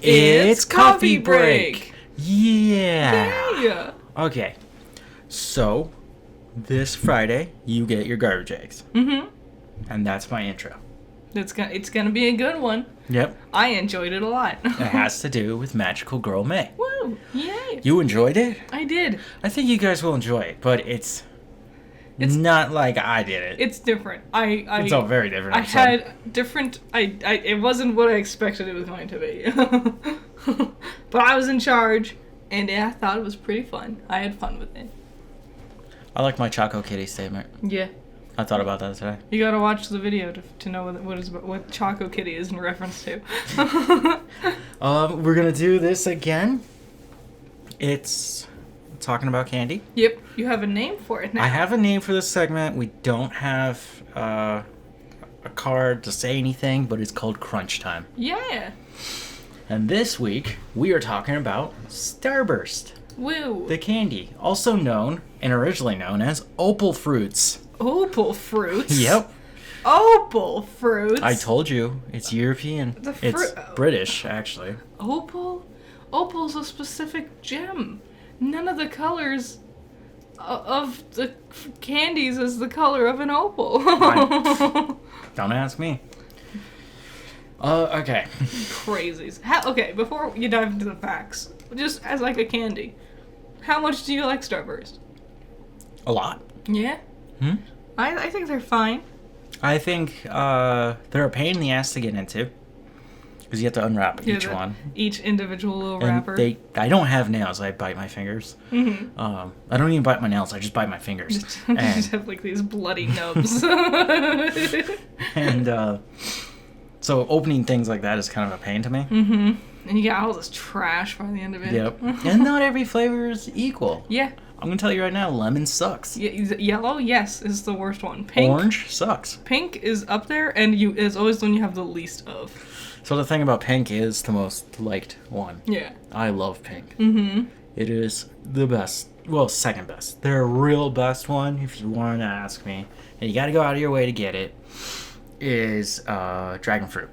It's coffee break. Yeah. Yeah. Okay. So, this Friday, you get your garbage eggs. Mm-hmm. And that's my intro. It's gonna be a good one. Yep. I enjoyed it a lot. It has to do with Magical Girl May. Woo! Yay! You enjoyed it? I did. I think you guys will enjoy it, but it's not like I did it. It's different. It's all very different. I had different. It wasn't what I expected it was going to be. But I was in charge, and I thought it was pretty fun. I had fun with it. I like my Choco Kitty statement. Yeah. I thought about that today. You gotta watch the video to know what Choco Kitty is in reference to. We're gonna do this again. It's talking about candy. Yep, you have a name for it now. I have a name for this segment. We don't have a card to say anything, but it's called Crunch Time. Yeah. And this week, we are talking about Starburst. Woo. The candy, also known and originally known as Opal Fruits. Opal fruits? Yep. Opal fruits? I told you, it's European. It's British, actually. Opal? Opal's a specific gem. None of the colors of the candies is the color of an opal. Don't ask me. Okay. Crazies. Okay, before you dive into the facts, just as like a candy, how much do you like Starburst? A lot. Yeah? I think they're fine. I think they're a pain in the ass to get into. Because you have to unwrap each one. Each individual little and wrapper. I don't have nails. I bite my fingers. Mm-hmm. I don't even bite my nails. I just bite my fingers. You just have like these bloody nubs. And so opening things like that is kind of a pain to me. Mm-hmm. And you get all this trash by the end of it. Yep. And not every flavor is equal. Yeah. I'm going to tell you right now, lemon sucks. Yellow, yes, is the worst one. Pink, orange sucks. Pink is up there, and is always the one you have the least of. So the thing about pink is the most liked one. Yeah. I love pink. Mm-hmm. It is the best. Well, second best. Their real best one, if you want to ask me, and you got to go out of your way to get it, is dragon fruit.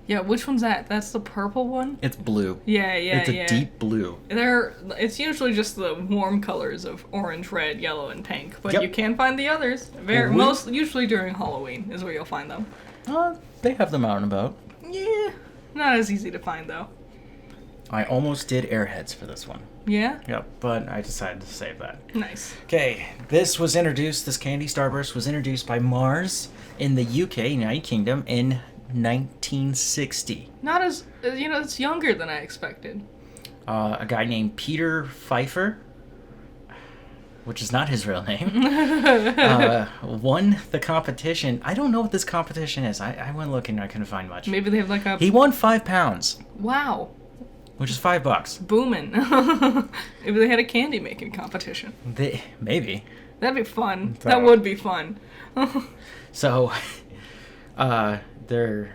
Yeah, which one's that? That's the purple one? It's blue. Yeah. It's a deep blue. It's usually just the warm colors of orange, red, yellow, and pink, but you can find the others. Usually during Halloween is where you'll find them. They have them out and about. Yeah, not as easy to find though. I almost did Airheads for this one. Yeah? Yep, but I decided to save that. Nice. Okay, this candy Starburst was introduced by Mars in the UK, United Kingdom, in 1960. Not as, it's younger than I expected. A guy named Peter Pfeiffer, which is not his real name, won the competition. I don't know what this competition is. I went looking and I couldn't find much. Maybe they have like a... He won £5. Wow. Which is $5. Booming. Maybe they had a candy making competition. Maybe. That'd be fun. That would be fun. So, their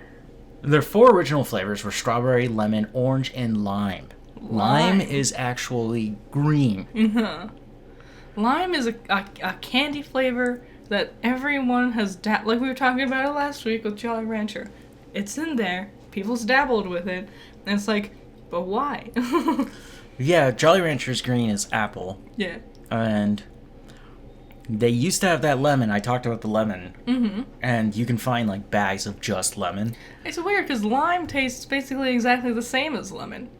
four original flavors were strawberry, lemon, orange, and lime. Lime is actually green. Mm-hmm. Lime is a candy flavor that everyone has like we were talking about it last week with Jolly Rancher. It's in there. People's dabbled with it. And it's like, but why? Yeah, Jolly Rancher's green is apple. Yeah. And they used to have that lemon. I talked about the lemon. Mm-hmm. And you can find like bags of just lemon. It's weird because lime tastes basically exactly the same as lemon.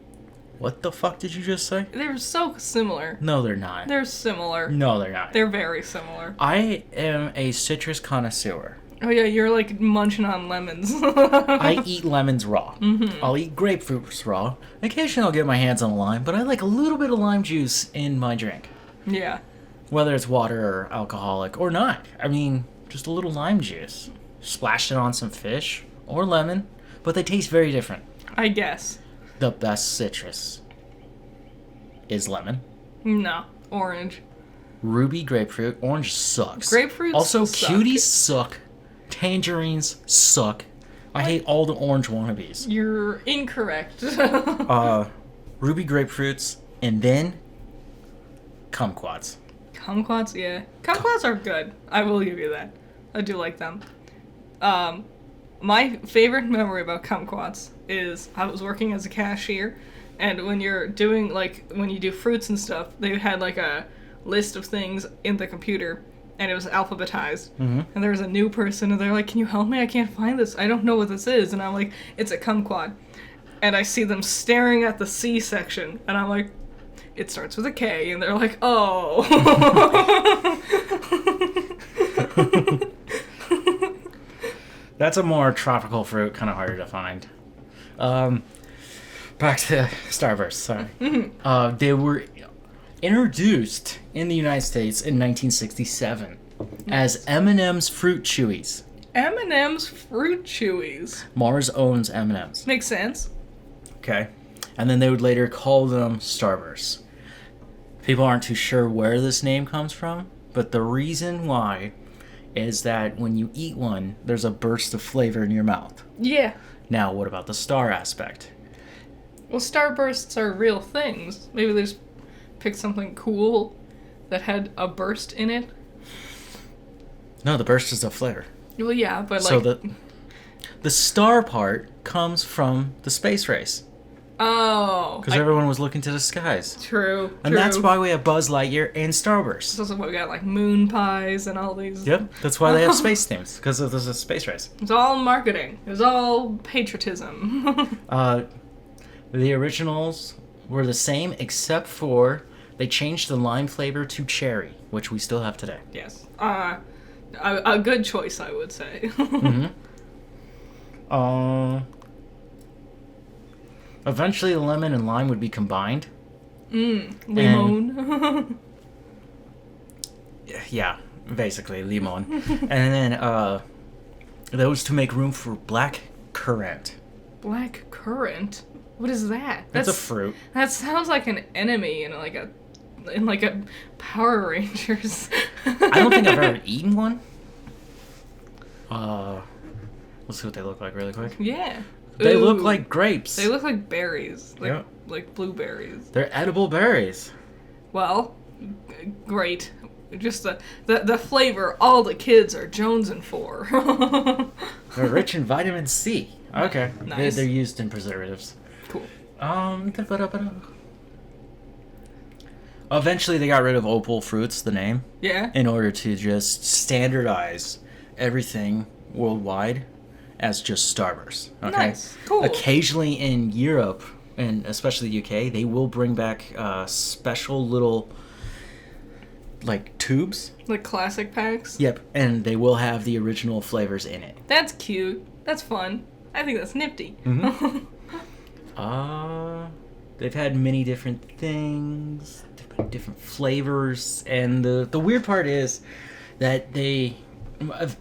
What the fuck did you just say? They're so similar. No, they're not. They're similar. No, they're not. They're very similar. I am a citrus connoisseur. Oh yeah, you're like munching on lemons. I eat lemons raw. Mm-hmm. I'll eat grapefruits raw. Occasionally I'll get my hands on a lime, but I like a little bit of lime juice in my drink. Yeah. Whether it's water or alcoholic or not. I mean, just a little lime juice. Splashed it on some fish or lemon, but they taste very different. I guess. The best citrus is lemon. No, orange. Ruby grapefruit. Orange sucks. Grapefruits also, suck. cuties suck. Tangerines suck. I hate all the orange wannabes. You're incorrect. Ruby grapefruits, and then kumquats. Kumquats, yeah. Kumquats are good. I will give you that. I do like them. My favorite memory about kumquats is I was working as a cashier, and when you're doing, like, when you do fruits and stuff, they had, like, a list of things in the computer, and it was alphabetized. And there was a new person, and they're like, can you help me? I can't find this. I don't know what this is. And I'm like, it's a kumquat. And I see them staring at the C section, and I'm like, it starts with a K, and they're like, oh. That's a more tropical fruit, kind of harder to find. Back to Starburst, sorry. They were introduced in the United States in 1967 as M&M's Fruit Chewies. M&M's Fruit Chewies. Mars owns M&M's. Makes sense. Okay. And then they would later call them Starburst. People aren't too sure where this name comes from, but the reason why is that when you eat one, there's a burst of flavor in your mouth. Yeah. Now, what about the star aspect? Well, starbursts are real things. Maybe they just picked something cool that had a burst in it. No, the burst is a flavor. Well, yeah, but So like... the star part comes from the space race. Oh. Because everyone was looking to the skies. True. And that's why we have Buzz Lightyear and Starburst. That's why we got like moon pies and all these. Yep, that's why they have space themes. Because there's a space race. It's all marketing. It was all patriotism. The originals were the same except for they changed the lime flavor to cherry, which we still have today. Yes. A good choice, I would say. Eventually, the lemon and lime would be combined. Limon. Yeah, basically, limon. And then those to make room for black currant. Black currant? What is that? That's a fruit. That sounds like an enemy in like a Power Rangers. I don't think I've ever eaten one. Let's see what they look like really quick. Yeah. They look like grapes. They look like berries. Yep. Like blueberries. They're edible berries. Well, great. Just the flavor all the kids are jonesing for. They're rich in vitamin C. Okay. Nice. They're used in preservatives. Cool. Eventually, they got rid of Opal Fruits, the name. Yeah. In order to just standardize everything worldwide as just Starburst. Okay? Nice. Cool. Occasionally in Europe, and especially the UK, they will bring back special little, like, tubes. Like classic packs? Yep, and they will have the original flavors in it. That's cute. That's fun. I think that's nifty. They've had many different things, different flavors, and the weird part is that they,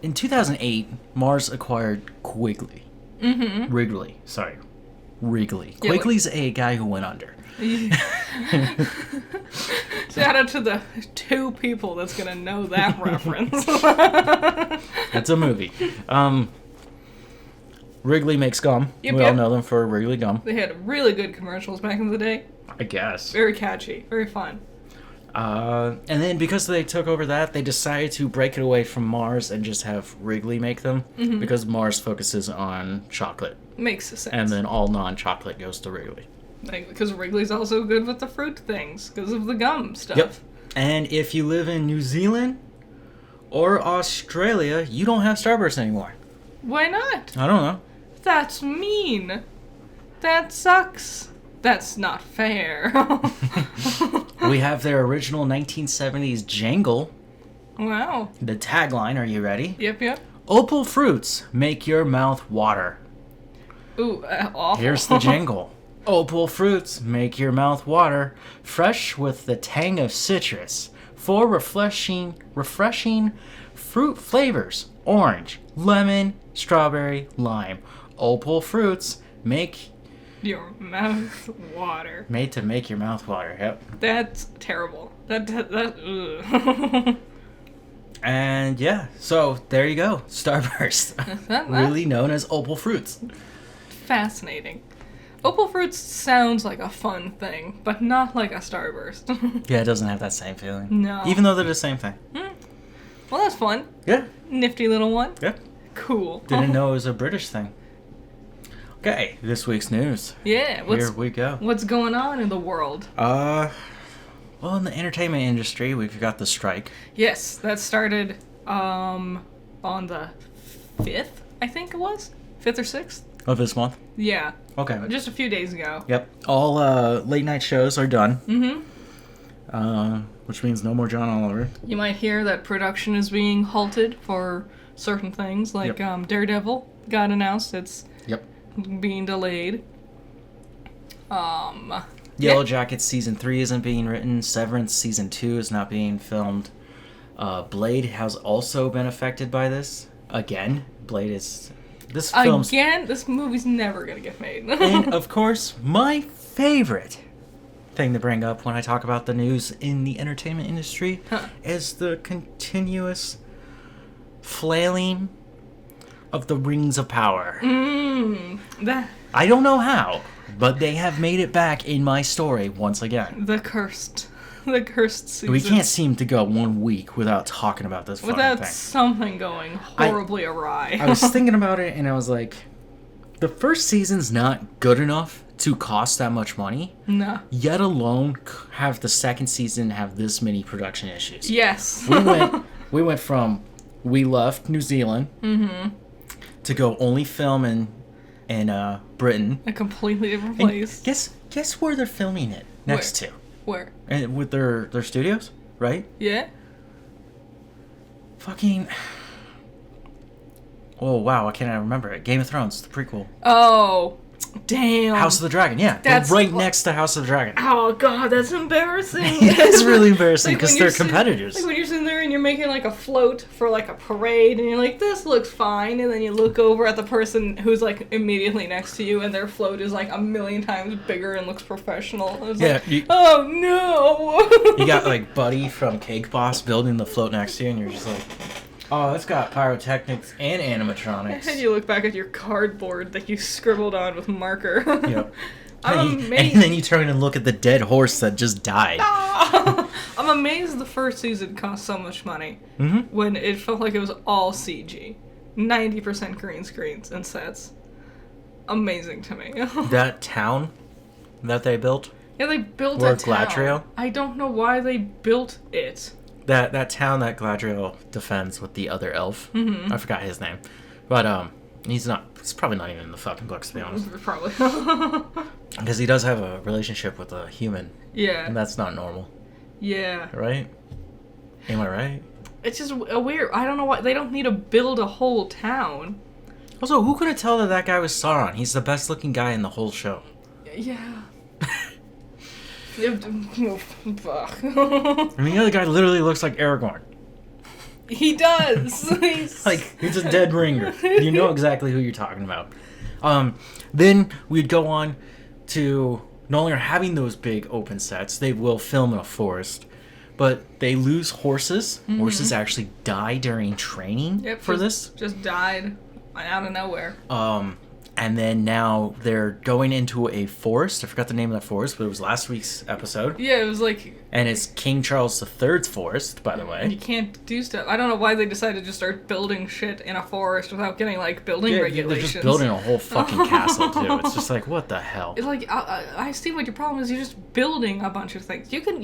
in 2008, Mars acquired Quigley. Wrigley. Yeah, Quigley's a guy who went under. Shout out to the 2 people that's gonna know that reference. That's a movie. Wrigley makes gum. Yep, We all know them for Wrigley gum. They had really good commercials back in the day. I guess. Very catchy. Very fun. And then because they took over that, they decided to break it away from Mars and just have Wrigley make them. Because Mars focuses on chocolate. Makes sense. And then all non-chocolate goes to Wrigley. Because Wrigley's also good with the fruit things, because of the gum stuff. Yep. And if you live in New Zealand or Australia, you don't have Starburst anymore. Why not? I don't know. That's mean. That sucks. That's not fair. We have their original 1970s jangle. Wow. The tagline, are you ready? Yep. Opal fruits make your mouth water. Ooh, awful. Here's the jingle. Opal fruits make your mouth water, fresh with the tang of citrus. 4 refreshing fruit flavors: orange, lemon, strawberry, lime. Opal fruits make your mouth water. Made to make your mouth water. Yep. That's terrible. Ugh. And yeah, so there you go. Starburst. Really known as Opal fruits. Fascinating. Opal fruits sounds like a fun thing, but not like a Starburst. Yeah, it doesn't have that same feeling. No. Even though they're the same thing. Well, that's fun. Yeah. Nifty little one. Yeah. Cool. Didn't know it was a British thing. Okay, this week's news. Yeah, Here we go. What's going on in the world? Well, in the entertainment industry, we've got the strike. Yes, that started on the 5th, I think it was? 5th or 6th? Of this month? Yeah. Okay. Just a few days ago. Yep. All late night shows are done. Mm-hmm. Which means no more John Oliver. You might hear that production is being halted for certain things, like Daredevil got announced. It's being delayed. Yellow Jackets Season 3 isn't being written. Severance Season 2 is not being filmed. Blade has also been affected by this. Again, Blade is... This movie's never gonna get made. And, of course, my favorite thing to bring up when I talk about the news in the entertainment industry is the continuous flailing of the rings of power. I don't know how, but they have made it back in my story once again. The cursed season. We can't seem to go 1 week without talking about this fucking without thing. something going horribly awry. I was thinking about it and I was like, the first season's not good enough to cost that much money. No. Yet alone have the second season have this many production issues. Yes. we went from we left New Zealand to go only film in Britain. A completely different place. And guess where they're filming it next to? Where? And with their studios, right? Yeah. Fucking. Oh wow, I can't remember it. Game of Thrones, the prequel. Oh, damn. House of the Dragon, yeah. They're right next to House of the Dragon. Oh god, that's embarrassing. It's really embarrassing because they're competitors. Like when you're sitting there and you're making like a float for like a parade and you're like, this looks fine, and then you look over at the person who's like immediately next to you and their float is like 1,000,000 times bigger and looks professional. It's like, oh no. You got like Buddy from Cake Boss building the float next to you and you're just like, oh, it's got pyrotechnics and animatronics. And you look back at your cardboard that you scribbled on with marker. Yep. I'm amazed. And then you turn and look at the dead horse that just died. I'm amazed the first season cost so much money when it felt like it was all CG. 90% green screens and sets. Amazing to me. That town that they built? Yeah, they built a town. Gladriel? I don't know why they built it. That town that Gladriel defends with the other elf. I forgot his name. But he's probably not even in the fucking books, to be honest. Probably. Because he does have a relationship with a human. Yeah. And that's not normal. Yeah. Right? Am I right? It's just a weird... I don't know why... They don't need to build a whole town. Also, who could have told that guy was Sauron? He's the best looking guy in the whole show. Yeah. Fuck. I mean, the other guy literally looks like Aragorn. He does. He's a dead ringer. You know exactly who you're talking about. Then we'd go on to no longer having those big open sets. They will film in a forest, but they lose horses. Horses actually die during training for this. Just died out of nowhere. And then now they're going into a forest. I forgot the name of that forest, but it was last week's episode. Yeah, it was like... And it's King Charles III's forest, by the way. You can't do stuff. I don't know why they decided to just start building shit in a forest without getting, like, building regulations. They're just building a whole fucking castle, too. It's just like, what the hell? It's like, I see what your problem is. You're just building a bunch of things. You can,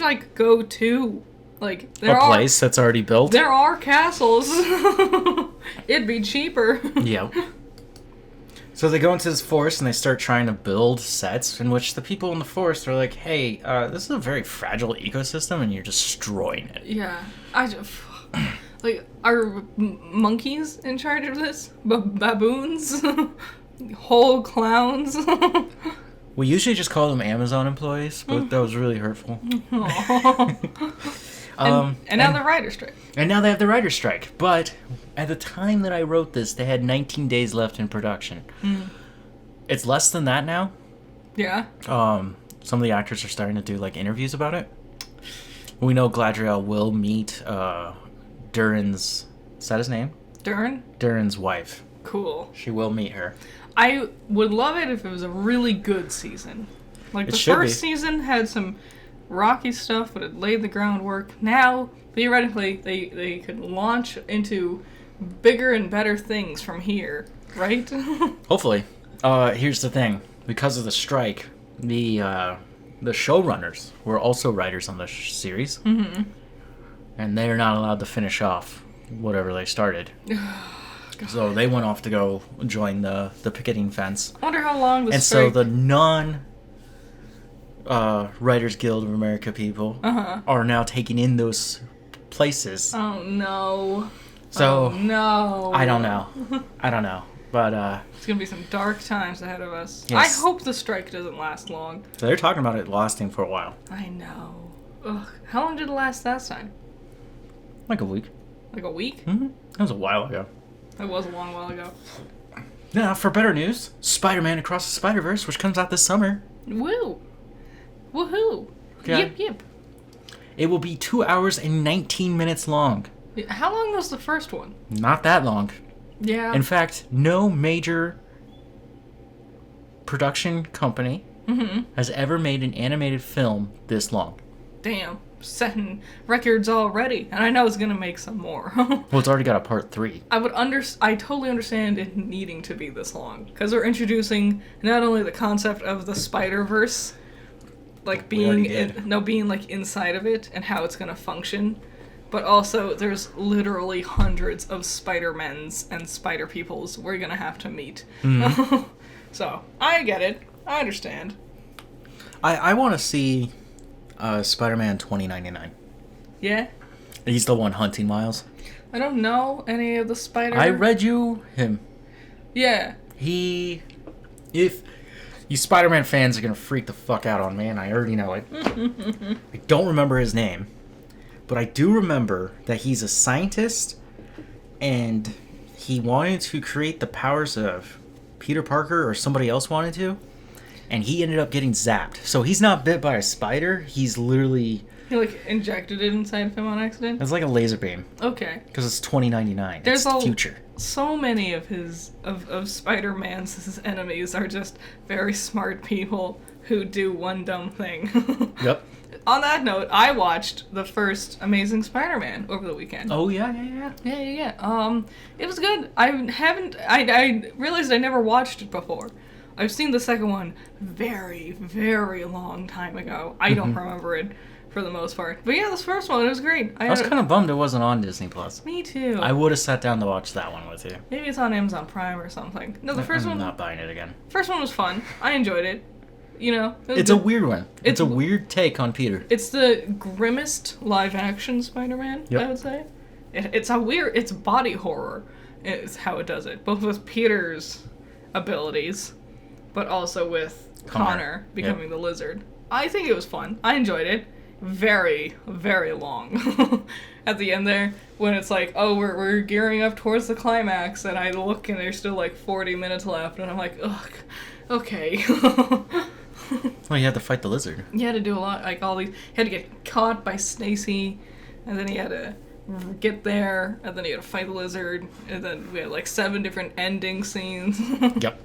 like, go to... Like, a place that's already built? There are castles. It'd be cheaper. Yep. So they go into this forest and they start trying to build sets in which the people in the forest are like, hey, this is a very fragile ecosystem and you're destroying it. Yeah. Like, are monkeys in charge of this? Baboons? Whole clowns? We usually just call them Amazon employees, but that was really hurtful. And now the writer's strike. And now they have the writer's strike. But at the time that I wrote this, they had 19 days left in production. It's less than that now. Yeah. Some of the actors are starting to do like interviews about it. We know Gladriel will meet Durin's... Is that his name? Durin? Durin's wife. Cool. She will meet her. I would love it if it was a really good season. Like, the first season had some rocky stuff, but it laid the groundwork. Now, theoretically, they could launch into bigger and better things from here, right? Hopefully. Here's the thing. Because of the strike, the showrunners were also writers on the series. Mm-hmm. And they're not allowed to finish off whatever they started. So they went off to go join the picketing fence. I wonder how long the and strike... so the Writers Guild of America people are now taking in those places. Oh, no. So, oh, no. I don't know. But, it's going to be some dark times ahead of us. Yes. I hope the strike doesn't last long. So they're talking about it lasting for a while. I know. Ugh. How long did it last that time? Like a week. Like a week? Mm-hmm. That was a while ago. It was a long while ago. Now, for better news, Spider-Man Across the Spider-Verse, which comes out this summer. Woo! Woohoo! Okay. Yip, yip. It will be 2 hours and 19 minutes long. How long was the first one? Not that long. Yeah. In fact, no major production company has ever made an animated film this long. Damn. Setting records already. And I know it's going to make some more. Well, it's already got a part 3. I totally understand it needing to be this long. Because they're introducing not only the concept of the Spider-Verse, like being like inside of it and how it's going to function, but also there's literally hundreds of Spider-Mens and Spider-Peoples we're going to have to meet. Mm-hmm. So, I get it. I understand. I want to see Spider-Man 2099. Yeah? He's the one hunting Miles. I don't know any of the Spider... I read you him. Yeah. If you Spider-Man fans are going to freak the fuck out on me, and I already know it. I don't remember his name, but I do remember that he's a scientist, and he wanted to create the powers of Peter Parker, or somebody else wanted to, and he ended up getting zapped. So he's not bit by a spider, he's literally... He, like, injected it inside of him on accident? It's like a laser beam. Okay. Because it's 2099. There's it's the future. So many of Spider-Man's enemies are just very smart people who do one dumb thing. Yep. On that note, I watched the first Amazing Spider-Man over the weekend. Oh, yeah. Yeah. It was good. I realized I never watched it before. I've seen the second one very, very long time ago. I don't remember it for the most part. But yeah, this first one, it was great. I was kind of bummed it wasn't on Disney Plus. Me too. I would have sat down to watch that one with you. Maybe it's on Amazon Prime or something. No, the first one... I'm not buying it again. First one was fun. I enjoyed it. You know, it's a weird one. It's a weird take on Peter. It's the grimmest live-action Spider-Man, I would say. It's body horror is how it does it. Both with Peter's abilities, but also with Connor becoming the lizard. I think it was fun. I enjoyed it. Very, very long. At the end there, when it's like, oh, we're gearing up towards the climax, and I look and there's still like 40 minutes left, and I'm like, ugh, okay. Well, you had to fight the lizard. You had to do a lot, like all these. He had to get caught by Stacy, and then he had to get there, and then he had to fight the lizard, and then we had like 7 different ending scenes. Yep.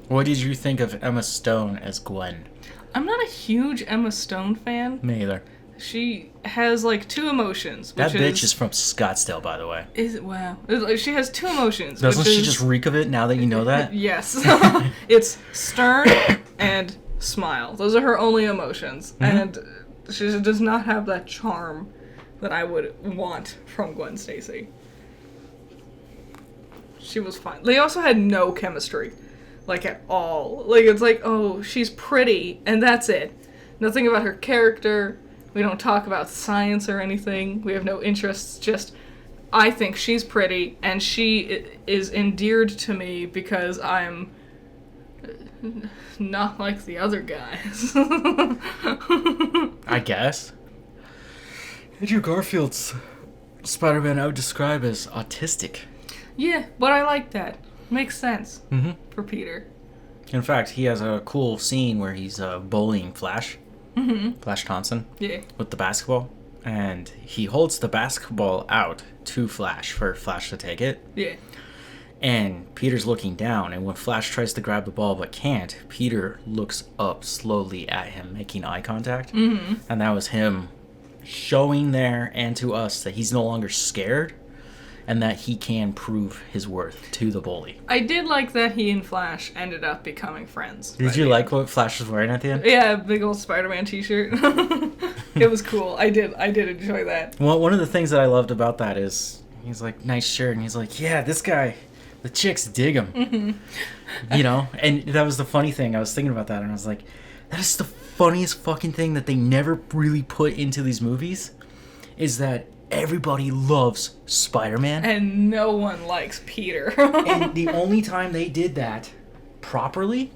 What did you think of Emma Stone as Gwen? I'm not a huge Emma Stone fan. Me either. She has like 2 emotions. That bitch is from Scottsdale, by the way. Wow. She has 2 emotions. Doesn't she just reek of it now that you know that? Yes. It's stern and smile. Those are her only emotions. Mm-hmm. And she does not have that charm that I would want from Gwen Stacy. She was fine. They also had no chemistry. Like, at all. Like, it's like, oh, she's pretty, and that's it. Nothing about her character. We don't talk about science or anything. We have no interests. Just, I think she's pretty, and she is endeared to me because I'm not like the other guys. I guess. Andrew Garfield's Spider-Man I would describe as autistic. Yeah, but I like that. Makes sense for Peter. In fact, he has a cool scene where he's bullying Flash. Flash Thompson. Yeah. With the basketball. And he holds the basketball out to Flash for Flash to take it. Yeah. And Peter's looking down, and when Flash tries to grab the ball but can't, Peter looks up slowly at him, making eye contact. And that was him showing there and to us that he's no longer scared. and that he can prove his worth to the bully. I did like that he and Flash ended up becoming friends. Did you like what Flash was wearing at the end? Yeah, big old Spider-Man t-shirt. It was cool. I did enjoy that. Well, one of the things that I loved about that is he's like, nice shirt, and he's like, yeah, this guy, the chicks dig him. Mm-hmm. You know? And that was the funny thing. I was thinking about that, and I was like, that is the funniest fucking thing that they never really put into these movies, is that everybody loves Spider-Man. And no one likes Peter. And the only time they did that properly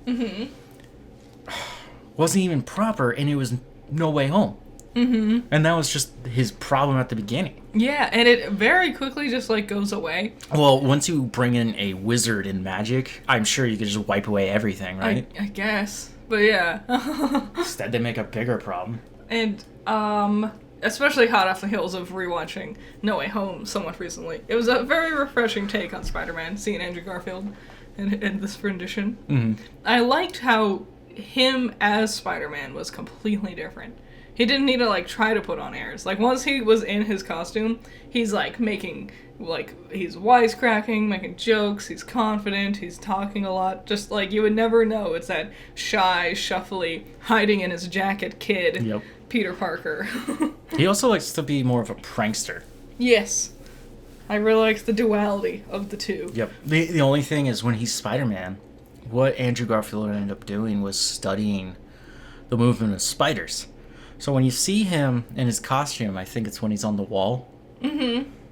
wasn't even proper, and it was No Way Home. Mm-hmm. And that was just his problem at the beginning. Yeah, and it very quickly just, like, goes away. Well, once you bring in a wizard and magic, I'm sure you could just wipe away everything, right? I guess. But yeah. Instead, they make a bigger problem. And, especially hot off the heels of rewatching No Way Home somewhat recently. It was a very refreshing take on Spider-Man, seeing Andrew Garfield in this rendition. Mm-hmm. I liked how him as Spider-Man was completely different. He didn't need to, like, try to put on airs. Like, once he was in his costume, he's, like, making, like, he's wisecracking, making jokes, he's confident, he's talking a lot. Just, like, you would never know it's that shy, shuffly, hiding in his jacket kid. Yep. Peter Parker. He also likes to be more of a prankster. Yes. I really like the duality of the two. Yep. The only thing is, when he's Spider-Man, what Andrew Garfield ended up doing was studying the movement of spiders. So when you see him in his costume, I think it's when he's on the wall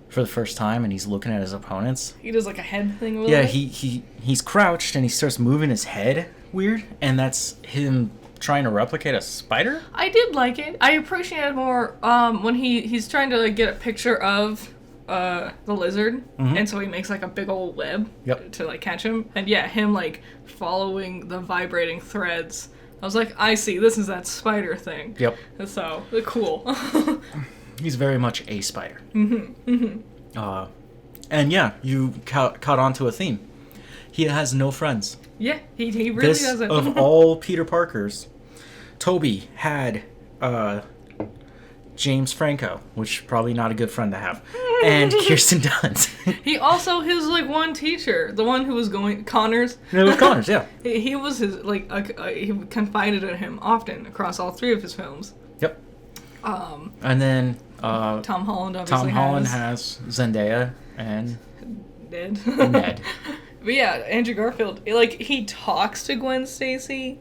for the first time and he's looking at his opponents. He does like a head thing a little Yeah, bit. he's crouched and he starts moving his head weird, and that's him trying to replicate a spider? I did like it. I appreciated more when he's trying to like get a picture of the lizard, and so he makes like a big old web to like catch him. And yeah, him like following the vibrating threads. I was like, I see, this is that spider thing. Yep. So, cool. He's very much a spider. And yeah, you caught on to a theme. He has no friends. Yeah, he really doesn't. Of all Peter Parkers, Toby had James Franco, which probably not a good friend to have, and Kirsten Dunst. He also, his like one teacher, the one who was going, Connors. It was Connors, yeah. He was his, like, he confided in him often across all three of his films. Yep. And then Tom Holland obviously has Zendaya and Ned. Ned. But yeah, Andrew Garfield, like, he talks to Gwen Stacy,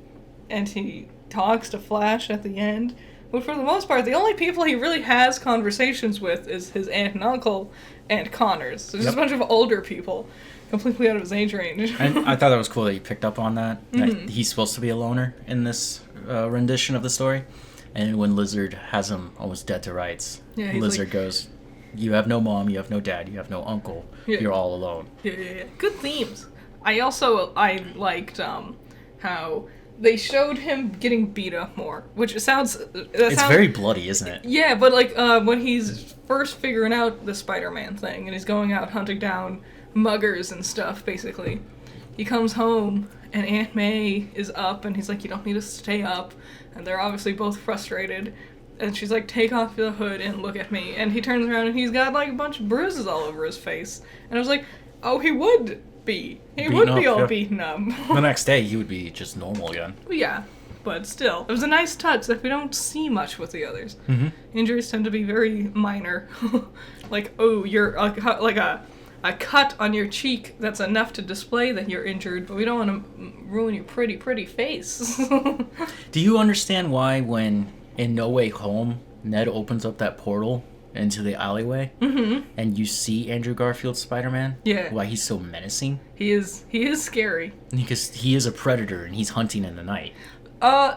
and he talks to Flash at the end. But for the most part, the only people he really has conversations with is his aunt and uncle and Connors. So just a bunch of older people, completely out of his age range. And I thought that was cool that you picked up on that. That he's supposed to be a loner in this rendition of the story. And when Lizard has him almost dead to rights, Lizard goes, you have no mom, you have no dad, you have no uncle, you're all alone. Yeah. Good themes. I liked how they showed him getting beat up more, which sounds very bloody, isn't it? Yeah, but like when he's first figuring out the Spider-Man thing and he's going out hunting down muggers and stuff, basically, he comes home and Aunt May is up and he's like, you don't need to stay up, and they're obviously both frustrated. And she's like, take off the hood and look at me. And he turns around and he's got like a bunch of bruises all over his face. And I was like, oh, he would be. He would be all beaten up. The next day, he would be just normal again. Yeah, but still. It was a nice touch that we don't see much with the others. Mm-hmm. Injuries tend to be very minor. Like, oh, you're like a cut on your cheek that's enough to display that you're injured, but we don't want to ruin your pretty, pretty face. Do you understand why when in No Way Home, Ned opens up that portal into the alleyway, and you see Andrew Garfield's Spider-Man? Yeah. Why he's so menacing? He is scary. Because he is a predator, and he's hunting in the night.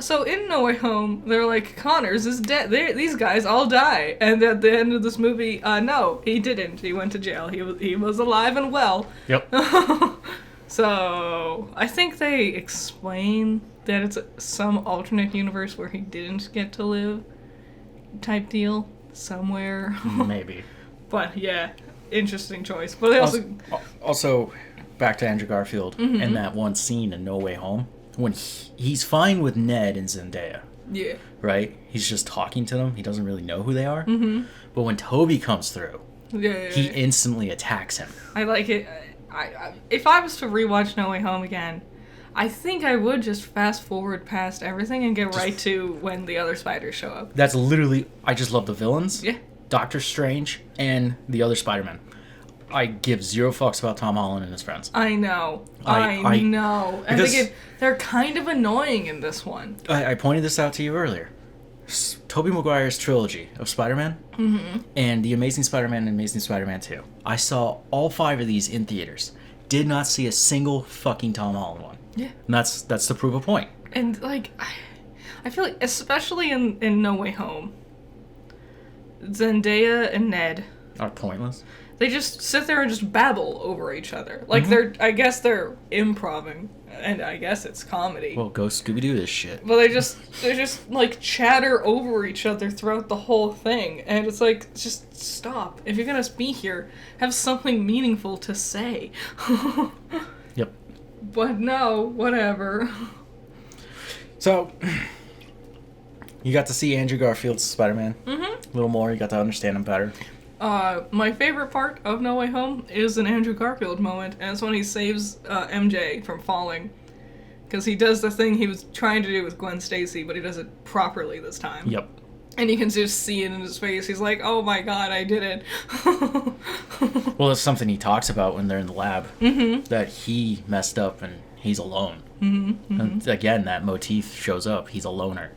So in No Way Home, they're like, Connors is dead. These guys all die. And at the end of this movie, no, he didn't. He went to jail. He was alive and well. Yep. So I think they explain that it's some alternate universe where he didn't get to live type deal somewhere. Maybe. But yeah, interesting choice. But they also back to Andrew Garfield and that one scene in No Way Home when he's fine with Ned and Zendaya. Yeah. Right? He's just talking to them. He doesn't really know who they are. Mm-hmm. But when Toby comes through, Yeah. He instantly attacks him. I like it. If I was to rewatch No Way Home again, I think I would just fast forward past everything and get right to when the other spiders show up. That's literally... I just love the villains. Yeah. Doctor Strange and the other Spider-Man. I give zero fucks about Tom Holland and his friends. I know. I know. And they're kind of annoying in this one. I pointed this out to you earlier. Tobey Maguire's trilogy of Spider-Man and The Amazing Spider-Man and Amazing Spider-Man 2. I saw all 5 of these in theaters. Did not see a single fucking Tom Holland one. Yeah. And that's to prove a point. And, like, I feel like, especially in No Way Home, Zendaya and Ned Are pointless. They just sit there and just babble over each other. Like, I guess they're improvising, and I guess it's comedy. Well, go Scooby-Doo this shit. But they just, like, chatter over each other throughout the whole thing. And it's like, just stop. If you're gonna be here, have something meaningful to say. Yep. But no, whatever. So, you got to see Andrew Garfield's Spider-Man. A little more. You got to understand him better. My favorite part of No Way Home is an Andrew Garfield moment, and it's when he saves MJ from falling. Because he does the thing he was trying to do with Gwen Stacy, but he does it properly this time. Yep. And you can just see it in his face. He's like, oh my god, I did it. Well, it's something he talks about when they're in the lab. That he messed up and he's alone. And again, that motif shows up. He's a loner.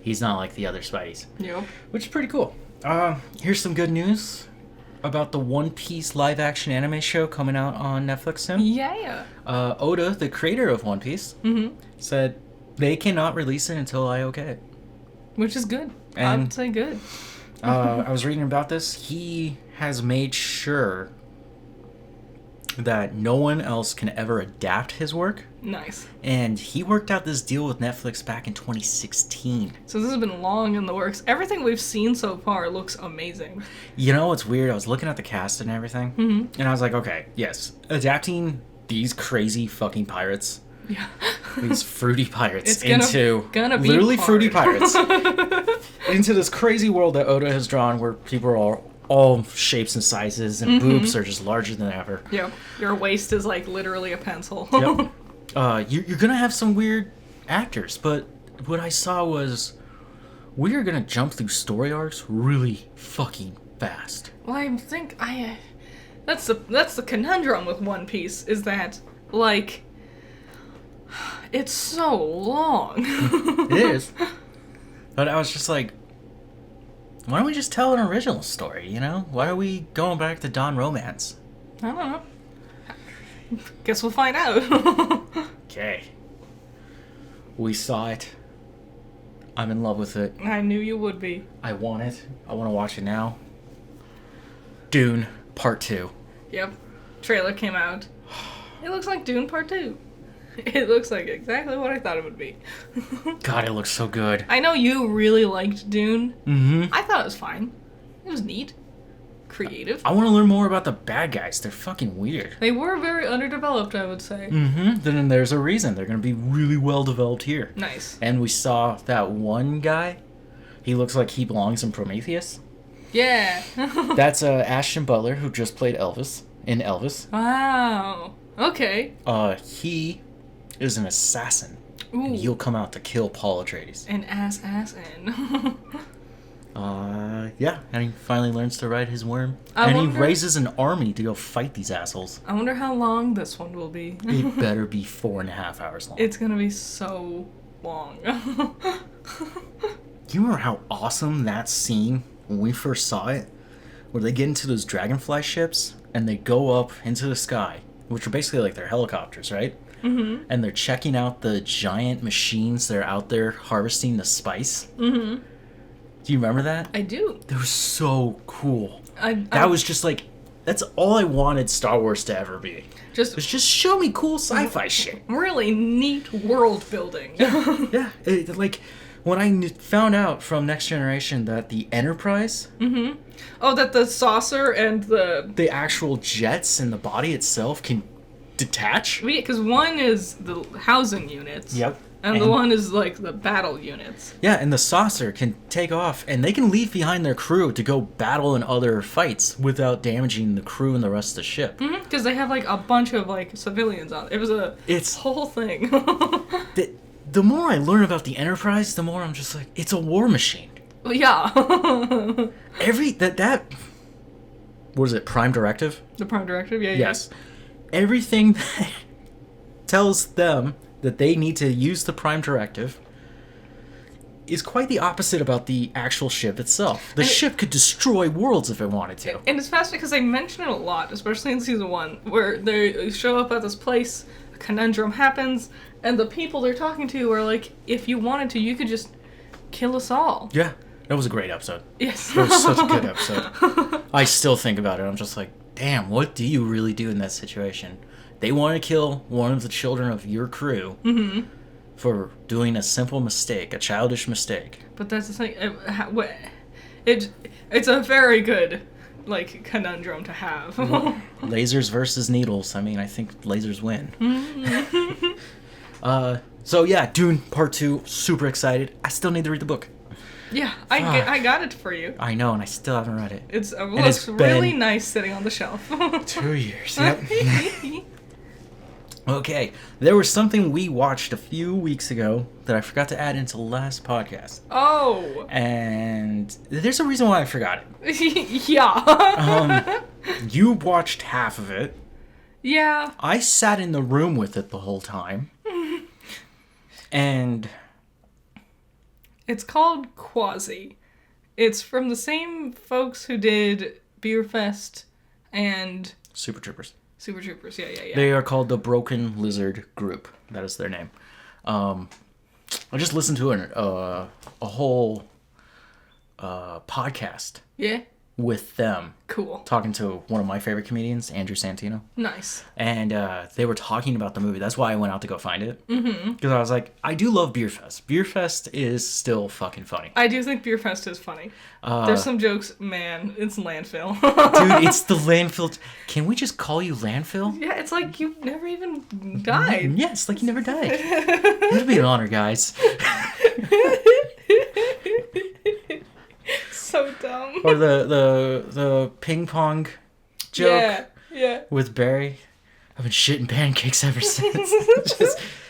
He's not like the other Spideys. Yep. Which is pretty cool. Here's some good news about the One Piece live-action anime show coming out on Netflix soon. Yeah. Oda, the creator of One Piece, said they cannot release it until I okay it. Which is good. And, I would say good. I was reading about this. He has made sure that no one else can ever adapt his work. Nice. And he worked out this deal with Netflix back in 2016. So this has been long in the works. Everything we've seen so far looks amazing. You know what's weird? I was looking at the cast and everything, and I was like, okay, yes, adapting these crazy fucking pirates, these fruity pirates into literally hard. fruity pirates into this crazy world that Oda has drawn, where people are all shapes and sizes, and boobs are just larger than ever. Yep. Your waist is like literally a pencil. Yep. You're gonna have some weird actors, but what I saw was we are gonna jump through story arcs really fucking fast. Well, I think that's the conundrum with One Piece, is that, like, it's so long. It is. But I was just like, why don't we just tell an original story, you know? Why are we going back to Dawn Romance? I don't know. Guess we'll find out. Okay. We saw it. I'm in love with it. I knew you would be. I want it. I want to watch it now. Dune Part 2. Yep. Trailer came out. It looks like Dune Part 2. It looks like exactly what I thought it would be. God, it looks so good. I know you really liked Dune. Mm-hmm. I thought it was fine. It was neat. Creative. I want to learn more about the bad guys. They're fucking weird. They were very underdeveloped, I would say. Mm-hmm. Then there's a reason. They're going to be really well developed here. Nice. And we saw that one guy. He looks like he belongs in Prometheus. Yeah. That's Ashton Butler, who just played Elvis in Elvis. Wow. Okay. He is an assassin. Ooh. And he'll come out to kill Paul Atreides. An assassin. Yeah, and he finally learns to ride his worm. He raises an army to go fight these assholes. I wonder how long this one will be. It better be 4.5 hours long. It's gonna be so long. You remember how awesome that scene when we first saw it? Where they get into those dragonfly ships and they go up into the sky, which are basically like their helicopters, right? Mm-hmm. And they're checking out the giant machines that are out there harvesting the spice. Mm-hmm. Do you remember that? I do. That was so cool. That was just like, that's all I wanted Star Wars to ever be. Just show me cool sci-fi shit. Really neat world building. Yeah. Like, when I found out from Next Generation that the Enterprise... Mm-hmm. Oh, that the saucer and the actual jets and the body itself can detach? Because one is the housing units. Yep. And the one is, like, the battle units. Yeah, and the saucer can take off, and they can leave behind their crew to go battle in other fights without damaging the crew and the rest of the ship. Because they have, like, a bunch of, like, civilians on it. It was a whole thing. The more I learn about the Enterprise, the more I'm just like, it's a war machine. Yeah. That what is it, Prime Directive? The Prime Directive, yeah. Yes. Everything that tells them that they need to use the Prime Directive is quite the opposite about the actual ship itself. The ship could destroy worlds if it wanted to. And it's fascinating because they mention it a lot, especially in season 1, where they show up at this place, a conundrum happens, and the people they're talking to are like, if you wanted to, you could just kill us all. Yeah. That was a great episode. Yes. That was such a good episode. I still think about it. I'm just like, damn, what do you really do in that situation? They want to kill one of the children of your crew for doing a simple mistake, a childish mistake. But that's the thing. It's a very good, like, conundrum to have. Lasers versus needles. I mean, I think lasers win. So yeah, Dune Part 2, super excited. I still need to read the book. Yeah, I got it for you. I know, and I still haven't read it. It looks really nice sitting on the shelf. 2 years, yep. Okay, there was something we watched a few weeks ago that I forgot to add into the last podcast. Oh. And there's a reason why I forgot it. Yeah. You watched half of it. Yeah. I sat in the room with it the whole time. And... It's called Quasi. It's from the same folks who did Beerfest and... Super Troopers. Super Troopers, yeah. They are called the Broken Lizard Group. That is their name. I just listened to a whole podcast. Yeah? With them. Cool. Talking to one of my favorite comedians, Andrew Santino. Nice. And they were talking about the movie. That's why I went out to go find it. Because I was like, I do love Beerfest. Beerfest is still fucking funny. I do think Beerfest is funny. There's some jokes, man, it's landfill. Dude, it's the landfill. Can we just call you landfill? Yeah, it's like you never even died. Yes, like you never died. It'll be an honor, guys. So dumb. Or the ping pong joke. Yeah. With Barry. I've been shitting pancakes ever since.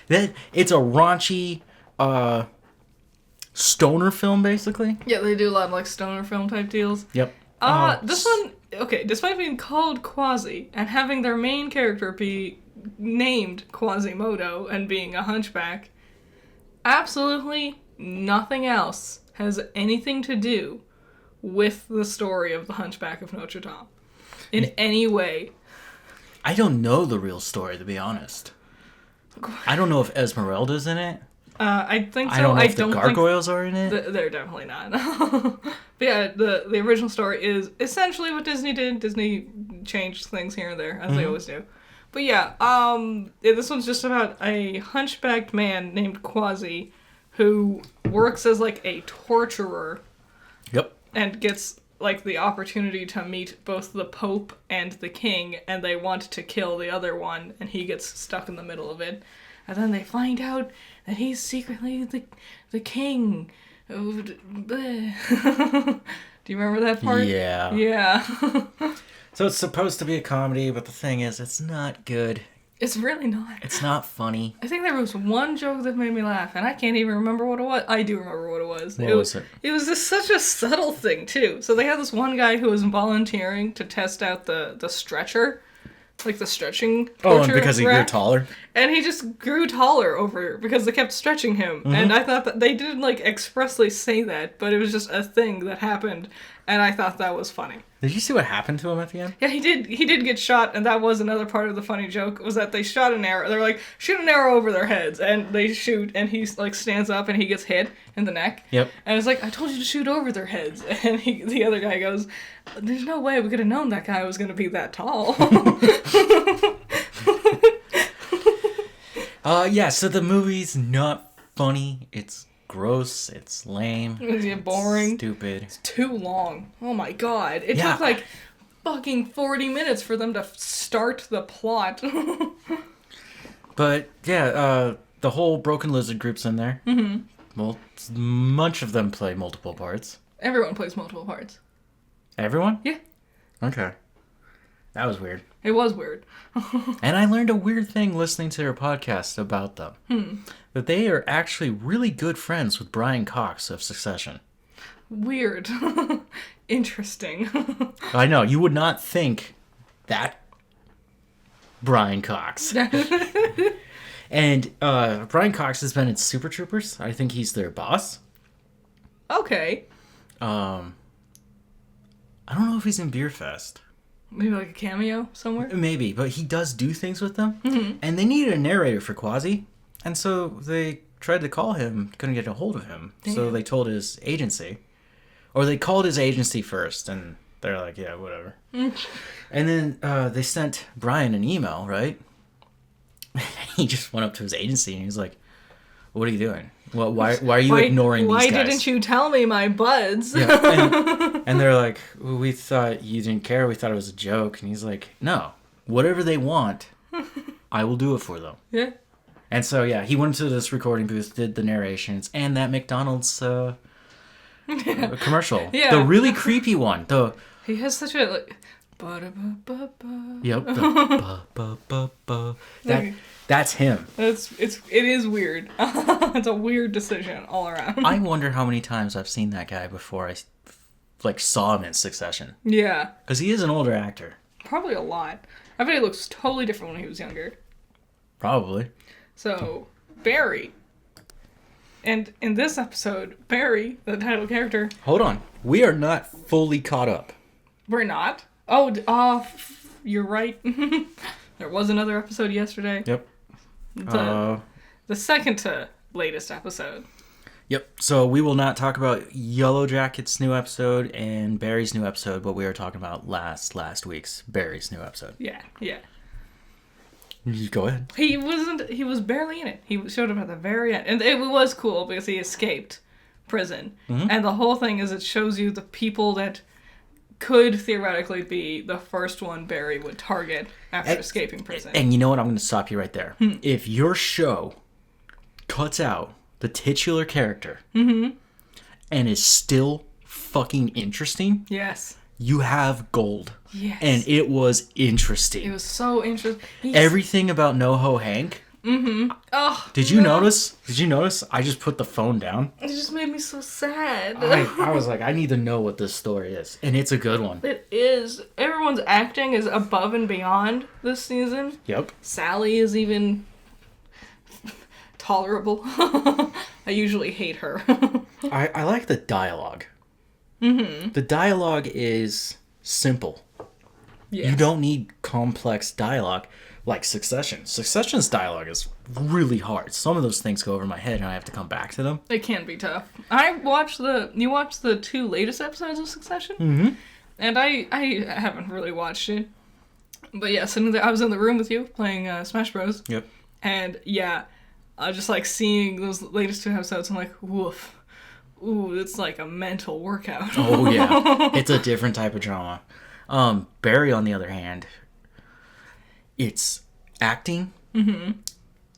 It's a raunchy stoner film, basically. Yeah, they do a lot of like stoner film type deals. Yep. This one, okay, despite being called Quasi and having their main character be named Quasimodo and being a hunchback, absolutely nothing else has anything to do with the story of the Hunchback of Notre Dame in any way. I don't know the real story, to be honest. I don't know if Esmeralda's in it. I think so. I don't know if the gargoyles are in it. They're definitely not. But yeah, the original story is essentially what Disney did. Disney changed things here and there, as they always do. But yeah, this one's just about a hunchbacked man named Quasi who works as like a torturer. Yep. And gets like the opportunity to meet both the Pope and the King, and they want to kill the other one, and he gets stuck in the middle of it. And then they find out that he's secretly the king. Do you remember that part? Yeah. Yeah. So it's supposed to be a comedy, but the thing is, it's not good. It's really not. It's not funny. I think there was one joke that made me laugh, and I can't even remember what it was. I do remember what it was. What was it? It was just such a subtle thing, too. So they had this one guy who was volunteering to test out the stretcher. Like the stretching torture and because he grew taller? And he just grew taller because they kept stretching him. And I thought that they didn't like expressly say that, but it was just a thing that happened, and I thought that was funny. Did you see what happened to him at the end? Yeah, he did get shot, and that was another part of the funny joke, was that they shot an arrow. They're like, shoot an arrow over their heads, and they shoot, and he like stands up, and he gets hit in the neck. Yep. And it's like, I told you to shoot over their heads. And the other guy goes, there's no way we could have known that guy was going to be that tall. Yeah, so the movie's not funny. It's gross. It's lame. Is it boring? Stupid. It's too long. Oh my god. It took like fucking 40 minutes for them to start the plot. But yeah, The whole Broken Lizard group's in there. Mm-hmm. Well, much of them play multiple parts. Everyone plays multiple parts. Everyone? Yeah. Okay. That was weird. It was weird. And I learned a weird thing listening to their podcast about them. That they are actually really good friends with Brian Cox of Succession. Weird. Interesting. I know, you would not think that Brian Cox. And Brian Cox has been in Super Troopers. I think he's their boss. Okay. I don't know if he's in Beer Fest. Maybe like a cameo somewhere? Maybe, but he does do things with them. Mm-hmm. And they needed a narrator for Quasi. And so they tried to call him, couldn't get a hold of him. Damn. So they told his agency. Or they called his agency first, and they're like, yeah, whatever. And then they sent Brian an email, right? He just went up to his agency, and he was like, what are you doing? Well, why are you ignoring these guys? Why didn't you tell me, my buds? Yeah. And they're like, well, we thought you didn't care. We thought it was a joke. And he's like, no, whatever they want, I will do it for them. Yeah. And so, yeah, he went to this recording booth, did the narrations, and that McDonald's commercial. Yeah. The really creepy one. He has such a, like, ba-da-ba-ba-ba. Yep. Ba-ba-ba-ba. That's him. It is weird. It's a weird decision all around. I wonder how many times I've seen that guy before I saw him in Succession. Yeah. Because he is an older actor. Probably a lot. I bet he looks totally different when he was younger. Probably. So, Barry. And in this episode, Barry, the title character... Hold on. We are not fully caught up. We're not? Oh, you're right. There was another episode yesterday. Yep. The second to latest episode. Yep. So we will not talk about Yellow Jacket's new episode and Barry's new episode, but we are talking about last week's Barry's new episode. Yeah. You go ahead. He was barely in it. He showed up at the very end. And it was cool because he escaped prison. Mm-hmm. And the whole thing is it shows you the people that could theoretically be the first one Barry would target after escaping prison. And you know what? I'm going to stop you right there. If your show cuts out the titular character and is still fucking interesting, yes, you have gold. Yes. And it was interesting. It was so interesting. Everything about NoHo Hank. Mm-hmm. Oh, Did you notice? I just put the phone down. It just made me so sad. I was like, I need to know what this story is. And it's a good one. It is. Everyone's acting is above and beyond this season. Yep. Sally is even tolerable. I usually hate her. I like the dialogue. Mm-hmm. The dialogue is simple. Yes. You don't need complex dialogue like Succession. Succession's dialogue is really hard. Some of those things go over my head and I have to come back to them. It can be tough. You watched the 2 latest episodes of Succession? Mm-hmm. And I haven't really watched it. But yeah, sitting there, I was in the room with you playing Smash Bros. Yep. And yeah, I just like seeing those latest 2 episodes, I'm like, woof. Ooh, it's like a mental workout. Oh yeah. It's a different type of drama. Barry, on the other hand, it's acting and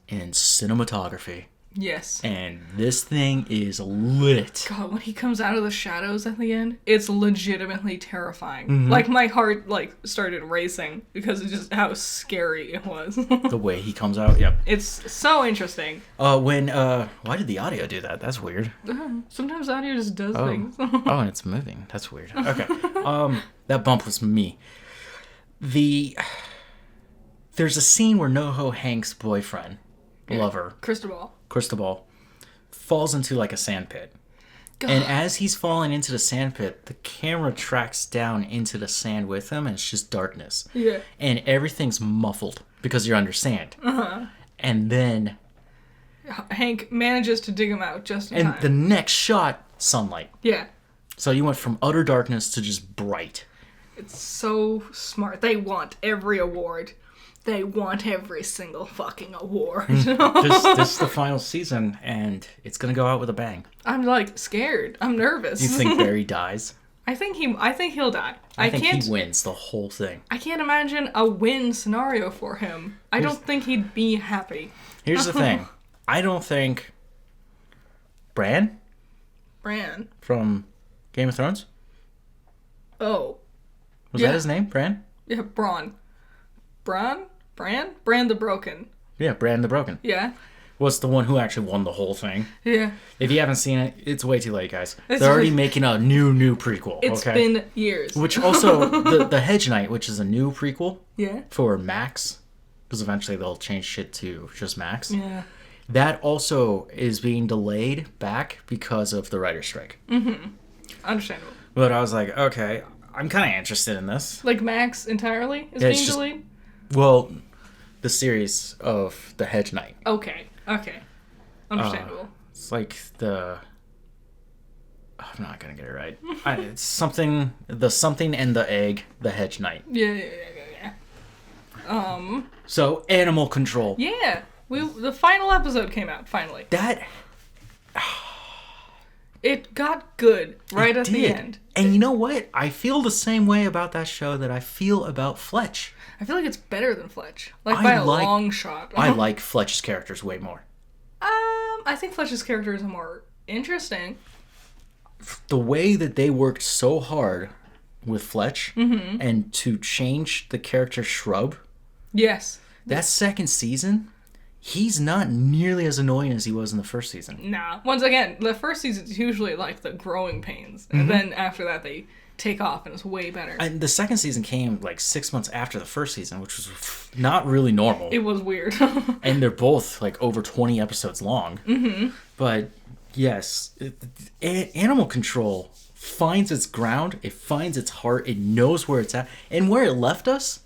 cinematography. Yes. And this thing is lit. God, when he comes out of the shadows at the end, it's legitimately terrifying. Mm-hmm. Like, my heart, started racing because of just how scary it was. The way he comes out, yep. It's so interesting. Why did the audio do that? That's weird. Sometimes audio just does things. And it's moving. That's weird. Okay. That bump was me. There's a scene where NoHo Hank's boyfriend, lover, Cristobal, falls into like a sand pit. God. And as he's falling into the sand pit, the camera tracks down into the sand with him, and it's just darkness. Yeah. And everything's muffled because you're under sand. Uh-huh. And then Hank manages to dig him out just in time. And the next shot, sunlight. Yeah. So you went from utter darkness to just bright. It's so smart. They want every award. They want every single fucking award. This is the final season, and it's gonna go out with a bang. I'm scared. I'm nervous. You think Barry dies? I think he'll die. I think he wins the whole thing. I can't imagine a win scenario for him. I don't think he'd be happy. Here's the thing. I don't think Bran from Game of Thrones. Oh. Was that his name? Bran? Yeah, Bran the Broken. Yeah, Bran the Broken. Yeah. Was the one who actually won the whole thing. Yeah. If you haven't seen it, it's way too late, guys. They're already making a new prequel. It's been years. Which also, the Hedge Knight, which is a new prequel for Max, because eventually they'll change shit to just Max. Yeah. That also is being delayed back because of the writer's strike. Mm-hmm. Understandable. But I was like, okay, I'm kind of interested in this. Like Max entirely is being delayed? Well, the series of the Hedge Knight. Okay. Understandable. It's like I'm not gonna get it right. It's something and the egg, the Hedge Knight. Yeah. So animal control. Yeah. The final episode came out finally. It got good right at the end. And you know what? I feel the same way about that show that I feel about Fletch. I feel like it's better than Fletch. By a long shot. I like Fletch's characters way more. I think Fletch's characters are more interesting. The way that they worked so hard with Fletch and to change the character Shrub. Yes. That second season, he's not nearly as annoying as he was in the first season. Nah. Once again, the first season's usually like the growing pains. And then after that, they take off and it's way better. And the second season came like 6 months after the first season, which was not really normal. It was weird. And they're both like over 20 episodes long. Mm-hmm. But yes, Animal Control finds its ground. It finds its heart. It knows where it's at. And where it left us,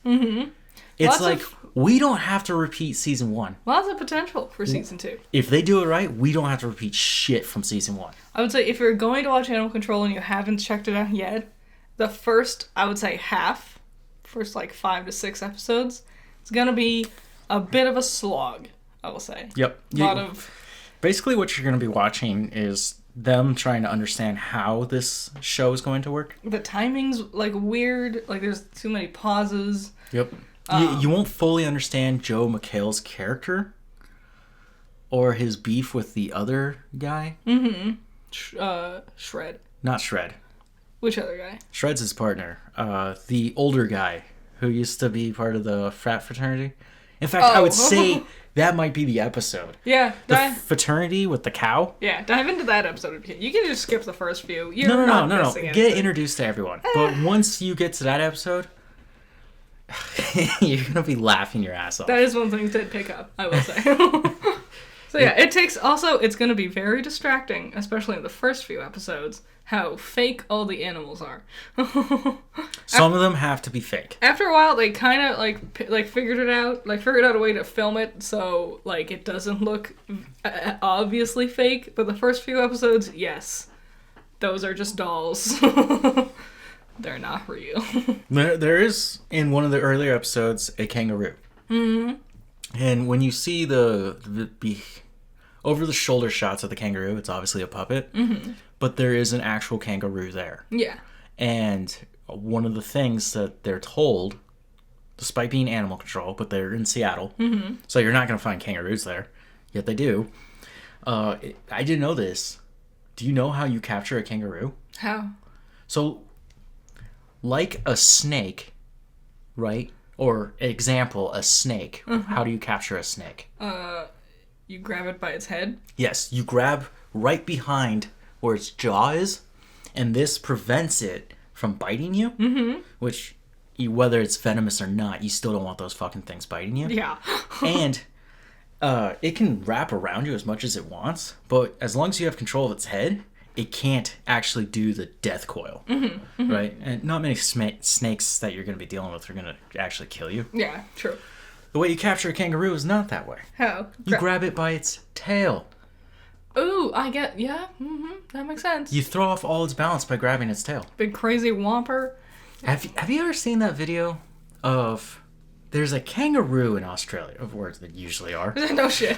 it's we don't have to repeat season 1. Lots of potential for season 2. If they do it right, we don't have to repeat shit from season 1. I would say if you're going to watch Animal Control and you haven't checked it out yet, the first, I would say first like 5 to 6 episodes, it's going to be a bit of a slog, I will say. Yep. Basically what you're going to be watching is them trying to understand how this show is going to work. The timing's like weird, like there's too many pauses. Yep. You won't fully understand Joe McHale's character or his beef with the other guy. Mm-hmm. Shred. Not Shred. Which other guy? Shred's his partner. The older guy who used to be part of the frat fraternity. In fact, I would say that might be the episode. Yeah. The fraternity with the cow. Yeah, dive into that episode. You can just skip the first few. No. Get introduced to everyone. But once you get to that episode, you're going to be laughing your ass off. That is one thing to pick up, I will say. So yeah, it's going to be very distracting, especially in the first few episodes, how fake all the animals are. Some of them have to be fake. After a while, they kind of like figured out a way to film it so like it doesn't look obviously fake. But the first few episodes, yes, those are just dolls. They're not real. There is in one of the earlier episodes a kangaroo. Mm-hmm. And when you see the over the shoulder shots of the kangaroo, it's obviously a puppet. Mm-hmm. But there is an actual kangaroo there. Yeah. And one of the things that they're told, despite being animal control, but they're in Seattle, so you're not going to find kangaroos there, yet they do. I didn't know this. Do you know how you capture a kangaroo? How? So, like a snake, right? Or, example, a snake. How do you capture a snake? You grab it by its head? Yes, you grab right behind where its jaw is, and this prevents it from biting you, which, whether it's venomous or not, you still don't want those fucking things biting you. Yeah. And it can wrap around you as much as it wants, but as long as you have control of its head, it can't actually do the death coil, right? And not many snakes that you're going to be dealing with are going to actually kill you. Yeah, true. The way you capture a kangaroo is not that way. How? You grab it by its tail. Ooh, that makes sense. You throw off all its balance by grabbing its tail. Big crazy whomper. Have you ever seen that video of... There's a kangaroo in Australia, of words that usually are. No shit.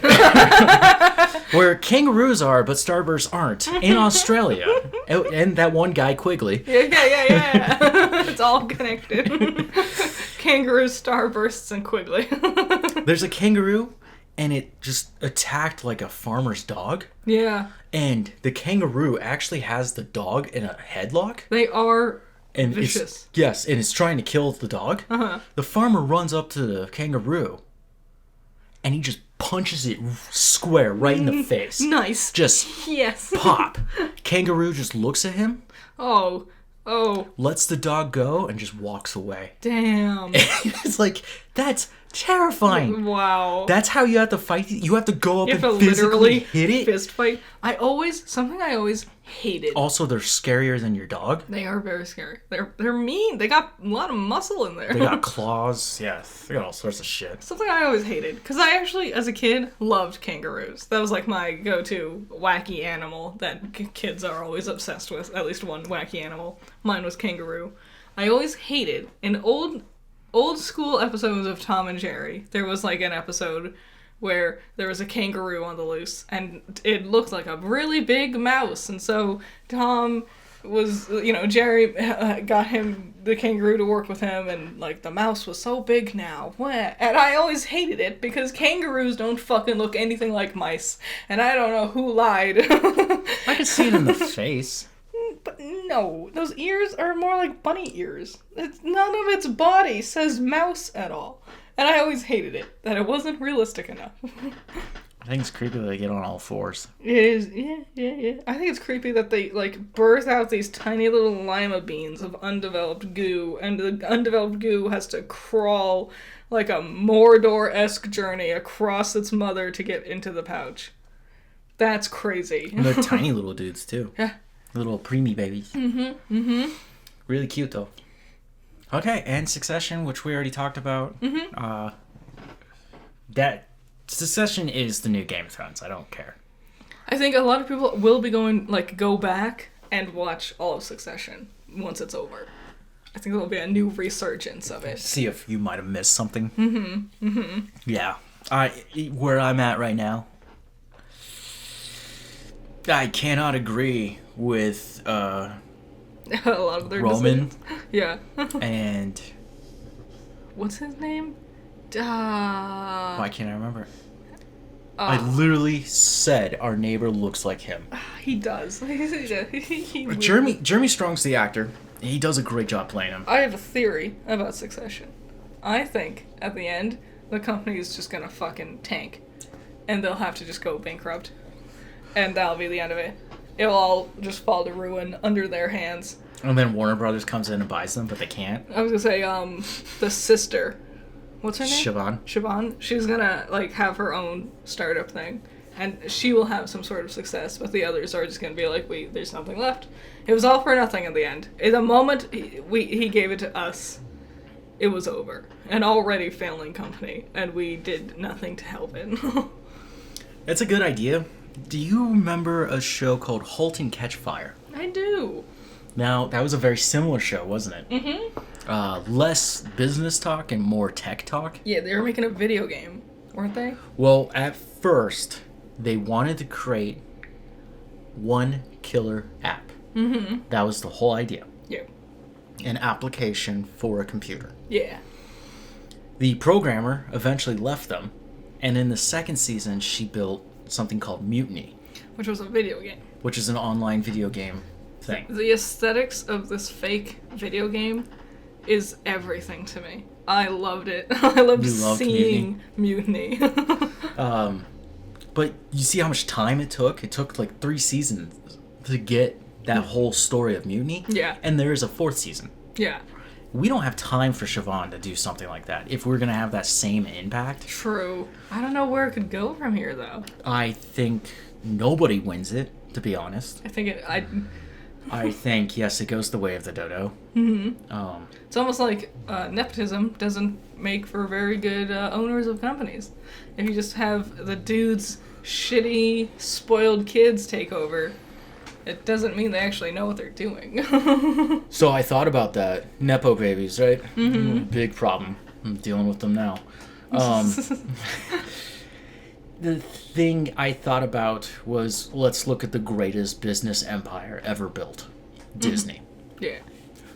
Where kangaroos are, but Starbursts aren't, in Australia. And that one guy, Quigley. Yeah. It's all connected. Kangaroos, Starbursts, and Quigley. There's a kangaroo and it just attacked like a farmer's dog. Yeah. And the kangaroo actually has the dog in a headlock. They are And vicious. and it's trying to kill the dog. Uh-huh. The farmer runs up to the kangaroo, and he just punches it square right in the face. Nice. Just Yes. pop. Kangaroo just looks at him, Oh. lets the dog go, and just walks away. Damn. It's like, that's terrifying. Wow. That's how you have to fight. You have to go up You and have to physically literally hit it. fist fight. Something I always hated. Also, they're scarier than your dog. They are very scary. They're mean. They got a lot of muscle in there. They got claws. Yeah, they got all sorts of shit. Something I always hated. Because I actually, as a kid, loved kangaroos. That was like my go-to wacky animal that kids are always obsessed with. At least one wacky animal. Mine was kangaroo. I always hated in old school episodes of Tom and Jerry. There was like an episode where there was a kangaroo on the loose, and it looked like a really big mouse, and so Tom was, Jerry got the kangaroo to work with him, and like the mouse was so big now. And I always hated it because kangaroos don't fucking look anything like mice, and I don't know who lied. I could see it in the face. But no, those ears are more like bunny ears. None of its body says mouse at all. And I always hated it, that it wasn't realistic enough. I think it's creepy that they get on all fours. It is, yeah. I think it's creepy that they, like, birth out these tiny little lima beans of undeveloped goo, and the undeveloped goo has to crawl like a Mordor-esque journey across its mother to get into the pouch. That's crazy. And they're tiny little dudes, too. Yeah. Little preemie babies. Mm-hmm. Really cute, though. Okay, and Succession, which we already talked about. Mm-hmm. That Succession is the new Game of Thrones. I don't care. I think a lot of people will be go back and watch all of Succession once it's over. I think there'll be a new resurgence of it. See if you might have missed something. Mm-hmm. Yeah. Where I'm at right now, I cannot agree with A lot of their Roman. decisions. Yeah. And What's his name? why can't I remember? I literally said our neighbor looks like him. He does. He Jeremy Strong's the actor. He does a great job playing him. I have a theory about Succession. I think, at the end, the company is just gonna fucking tank. And they'll have to just go bankrupt. And that'll be the end of it. It'll all just fall to ruin under their hands. And then Warner Brothers comes in and buys them, but they can't. I was gonna say, the sister. What's her name? Siobhan. She's gonna, have her own startup thing. And she will have some sort of success, but the others are just gonna be like, wait, there's nothing left. It was all for nothing in the end. In the moment he gave it to us, it was over. An already failing company, and we did nothing to help it. That's a good idea. Do you remember a show called *Halt and Catch Fire*? I do. Now, that was a very similar show, wasn't it? Mm-hmm. Less business talk and more tech talk. Yeah, they were making a video game, weren't they? Well, at first, they wanted to create one killer app. Mm-hmm. That was the whole idea. Yeah. An application for a computer. Yeah. The programmer eventually left them, and in the second season, she built something called Mutiny, Which was a video game. which is an online video game thing. The aesthetics of this fake video game is everything to me. I loved it. I loved seeing Mutiny. But you see how much time it took? It took like 3 seasons to get that whole story of Mutiny. Yeah. And there is a 4th season. Yeah. We don't have time for Siobhan to do something like that if we're going to have that same impact. True. I don't know where it could go from here, though. I think nobody wins it, to be honest. I think I think, yes, it goes the way of the dodo. Mm-hmm. It's almost like nepotism doesn't make for very good owners of companies. If you just have the dude's shitty, spoiled kids take over, it doesn't mean they actually know what they're doing. So I thought about that. Nepo babies, right? Mm-hmm. Big problem. I'm dealing with them now. The thing I thought about was, let's look at the greatest business empire ever built. Disney. Yeah.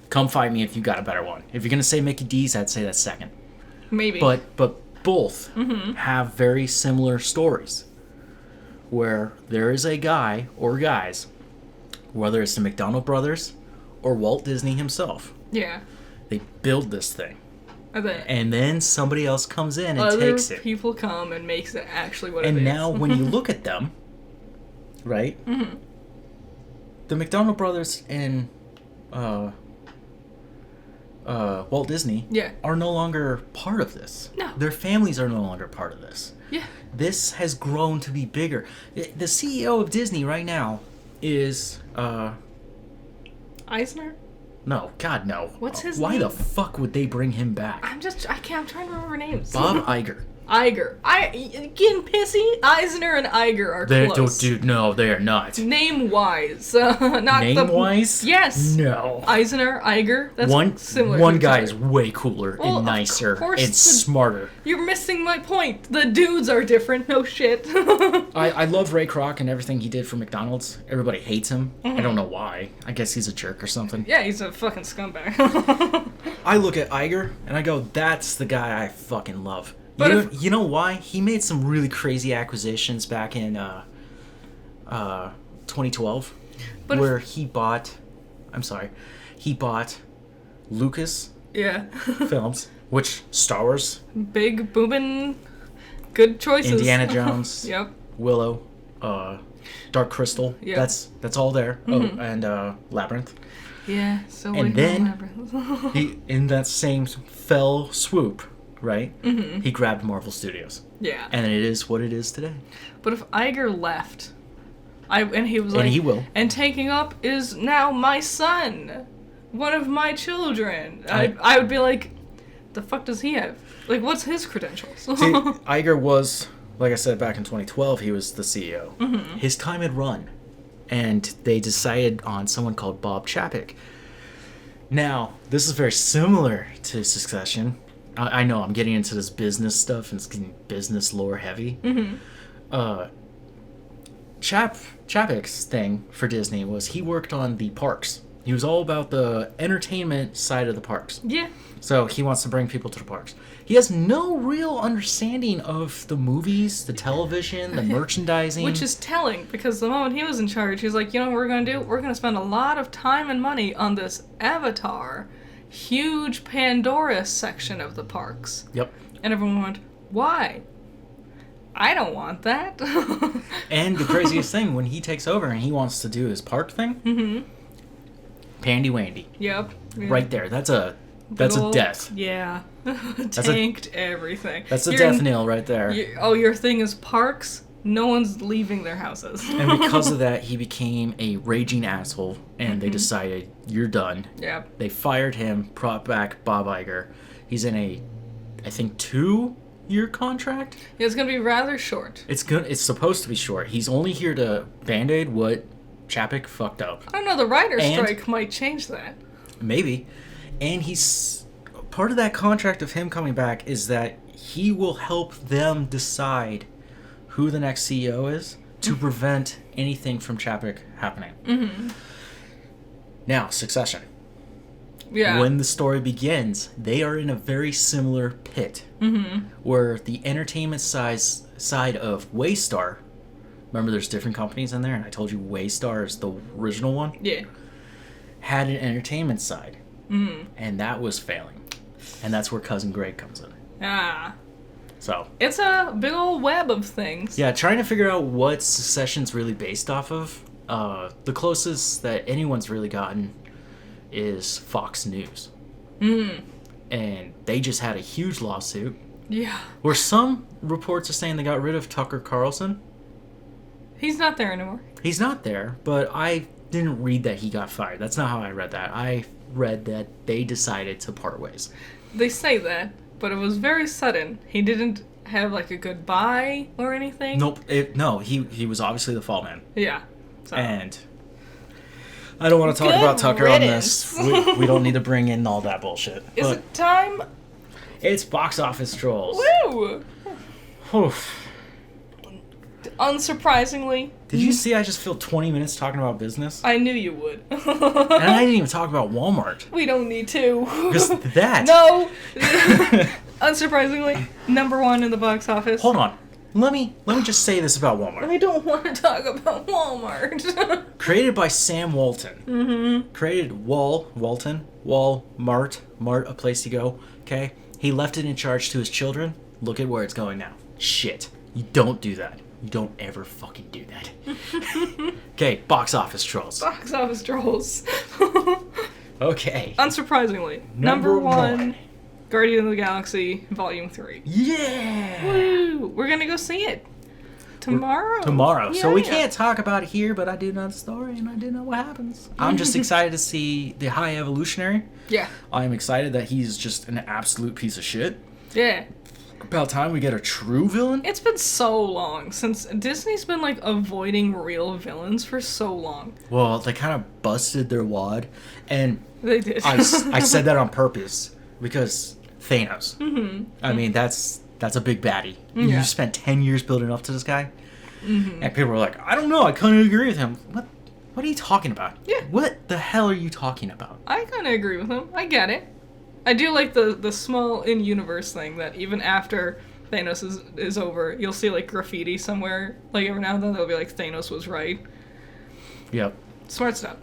Come fight me if you got a better one. If you're going to say Mickey D's, I'd say that's second. Maybe. But both have very similar stories, where there is a guy or guys, whether it's the McDonald brothers or Walt Disney himself. Yeah. They build this thing. Okay. And then somebody else comes in and Other takes it. people come and makes it actually what it is. And now when you look at them, right? Mm-hmm. The McDonald brothers and Walt Disney are no longer part of this. No. Their families are no longer part of this. Yeah. This has grown to be bigger. The CEO of Disney right now is Eisner? No, God, no. What's his Why name? the fuck would they bring him back? I'm trying to remember names. Bob Iger. Getting pissy. Eisner and Iger are close. Dude, no, they are not. Name-wise. Not Name-wise? Yes. No. Eisner, Iger. That's similar. One guy is way cooler and nicer and smarter. You're missing my point. The dudes are different. No shit. I love Ray Kroc and everything he did for McDonald's. Everybody hates him. I don't know why. I guess he's a jerk or something. Yeah, he's a fucking scumbag. I look at Iger and I go, that's the guy I fucking love. You know why? He made some really crazy acquisitions back in 2012, where he bought Lucas Films, which Star Wars, big booming, good choices. Indiana Jones, Yep. Willow, Dark Crystal. Yep. That's all there. Mm-hmm. Oh, and Labyrinth. Yeah. So and then Labyrinth. he, in that same fell swoop. Right? Mm-hmm. He grabbed Marvel Studios. Yeah. And it is what it is today. But if Iger left, and he was like... And he will. And taking up is now my son. One of my children. I would be like, the fuck does he have? Like, what's his credentials? See, Iger was, like I said, back in 2012, he was the CEO. Mm-hmm. His time had run. And they decided on someone called Bob Chapek. Now, this is very similar to Succession. I know I'm getting into this business stuff and it's getting business lore heavy. Mm-hmm. Chapek's thing for Disney was he worked on the parks. He was all about the entertainment side of the parks. Yeah. So he wants to bring people to the parks. He has no real understanding of the movies, the television, the merchandising. Which is telling, because the moment he was in charge, he was like, you know what we're going to do? We're going to spend a lot of time and money on this Avatar huge Pandora section of the parks. Yep. And everyone went, why? I don't want that. And the craziest thing, when he takes over and he wants to do his park thing, Pandy Wandy. Yep. Right there. That's a death. Yeah. Tanked everything. That's a death nail right there. Your thing is parks? No one's leaving their houses. And because of that, he became a raging asshole, and they decided, you're done. Yep. They fired him, brought back Bob Iger. He's in a, I think, 2-year contract? Yeah, it's going to be rather short. It's supposed to be short. He's only here to Band-Aid what Chapek fucked up. I don't know, the writer's strike might change that. Maybe. And he's... Part of that contract of him coming back is that he will help them decide who the next CEO is to prevent anything from Chapek happening. Mm-hmm. Now, Succession. Yeah. When the story begins, they are in a very similar pit where the entertainment side of Waystar, remember there's different companies in there, and I told you Waystar is the original one? Yeah. Had an entertainment side. Mm-hmm. And that was failing. And that's where Cousin Greg comes in. Ah. So it's a big old web of things. Yeah, trying to figure out what Succession's really based off of. The closest that anyone's really gotten is Fox News. And they just had a huge lawsuit. Yeah. Where some reports are saying they got rid of Tucker Carlson. He's not there anymore. He's not there, but I didn't read that he got fired. That's not how I read that. I read that they decided to part ways. They say that. But it was very sudden. He didn't have, like, a goodbye or anything. Nope. He was obviously the fall man. Yeah. So. And I don't want to talk about Tucker riddance. On this. We don't need to bring in all that bullshit. Is it time? It's box office trolls. Woo! Oof. Unsurprisingly. Did you see I just filled 20 minutes talking about business? I knew you would. And I didn't even talk about Walmart. We don't need to. Just that. No. Unsurprisingly, number 1 in the box office. Hold on. Let me just say this about Walmart. I don't want to talk about Walmart. Created by Sam Walton. Mm-hmm. Created Walmart, a place to go. Okay? He left it in charge to his children. Look at where it's going now. Shit. You don't do that. You don't ever fucking do that. Okay, box office trolls. Box office trolls. Okay. Unsurprisingly, number 1, Guardian of the Galaxy Volume 3. Yeah! Woo! We're gonna go see it tomorrow. Tomorrow. Yeah, So we can't talk about it here, but I do know the story and I do know what happens. I'm just excited to see the High Evolutionary. Yeah. I'm excited that he's just an absolute piece of shit. Yeah. About time we get a true villain. It's been so long since Disney's been like avoiding real villains for so long. Well, they kind of busted their wad, and They did. I said that on purpose because Thanos. Mm-hmm. I mean, that's a big baddie. Yeah. You spent 10 years building up to this guy, and people were like, I don't know, I couldn't agree with him. What are you talking about? Yeah. What the hell are you talking about? I kind of agree with him. I get it. I do like the small in-universe thing that even after Thanos is over, you'll see like graffiti somewhere. Like every now and then they'll be like, Thanos was right. Yep. Smart stuff.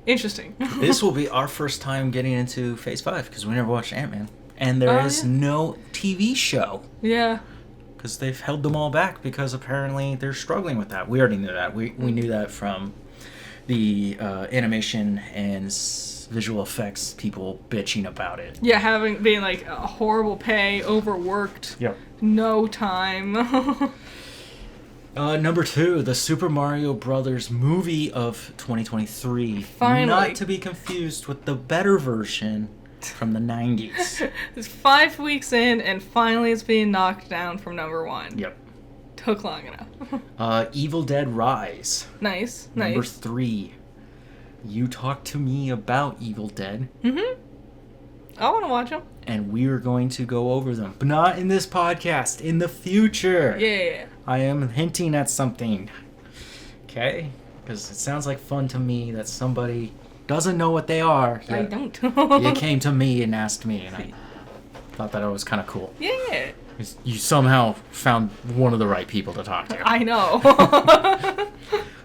Interesting. This will be our first time getting into Phase 5 because we never watched Ant-Man. And there is no TV show. Yeah. Because they've held them all back because apparently they're struggling with that. We already knew that. We knew that from the animation and visual effects people bitching about it. Yeah, being like a horrible pay, overworked, Yep. no time. Number 2, the Super Mario Brothers movie of 2023. Finally. Not to be confused with the better version from the 90s. It's 5 weeks in, and finally it's being knocked down from number 1. Yep. Took long enough. Evil Dead Rise. Nice. Number 3. You talked to me about Evil Dead. Mm-hmm. I want to watch them. And we are going to go over them. But not in this podcast. In the future. Yeah. I am hinting at something. Okay? Because it sounds like fun to me that somebody doesn't know what they are. I don't. You came to me and asked me, and I thought that was kind of cool. Yeah. You somehow found one of the right people to talk to. I know.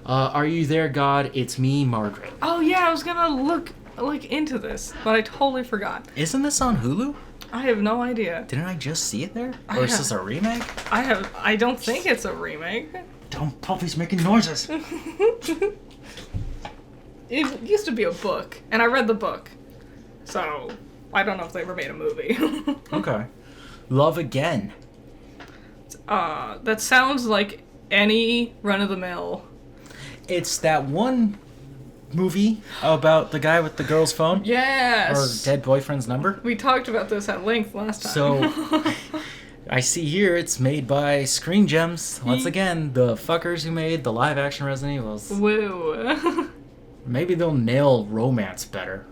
Are you there, God? It's me, Margaret. Oh yeah, I was gonna look into this, but I totally forgot. Isn't this on Hulu? I have no idea. Didn't I just see it there? Or is this a remake? I don't think it's a remake. Don't puppies making noises. It used to be a book, and I read the book. So, I don't know if they ever made a movie. Okay. Love Again. That sounds like any run-of-the-mill. It's that one movie about the guy with the girl's phone. Yes! Or dead boyfriend's number. We talked about this at length last time. So, I see here it's made by Screen Gems. Once again, the fuckers who made the live-action Resident Evils. Woo. Maybe they'll nail romance better.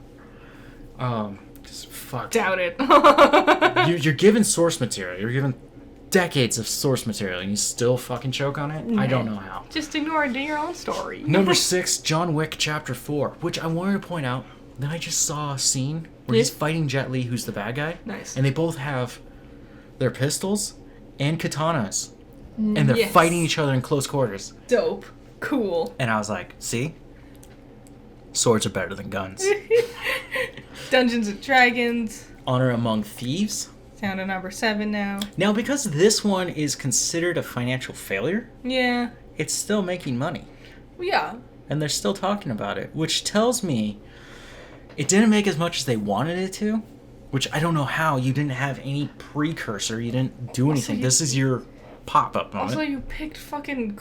Just fuck. Doubt it. You're given source material. You're given decades of source material, and you still fucking choke on it? I don't know how. Just ignore it. Do your own story. Number 6, John Wick Chapter 4, which I wanted to point out that I just saw a scene where he's fighting Jet Li, who's the bad guy. Nice. And they both have their pistols and katanas. And they're fighting each other in close quarters. Dope. Cool. And I was like, see? Swords are better than guns. Dungeons and Dragons. Honor Among Thieves. Down to number 7 now. Now, because this one is considered a financial failure, Yeah. it's still making money. Yeah. And they're still talking about it, which tells me it didn't make as much as they wanted it to, which I don't know how. You didn't have any precursor. You didn't do anything. This is your pop-up moment. Also, you picked fucking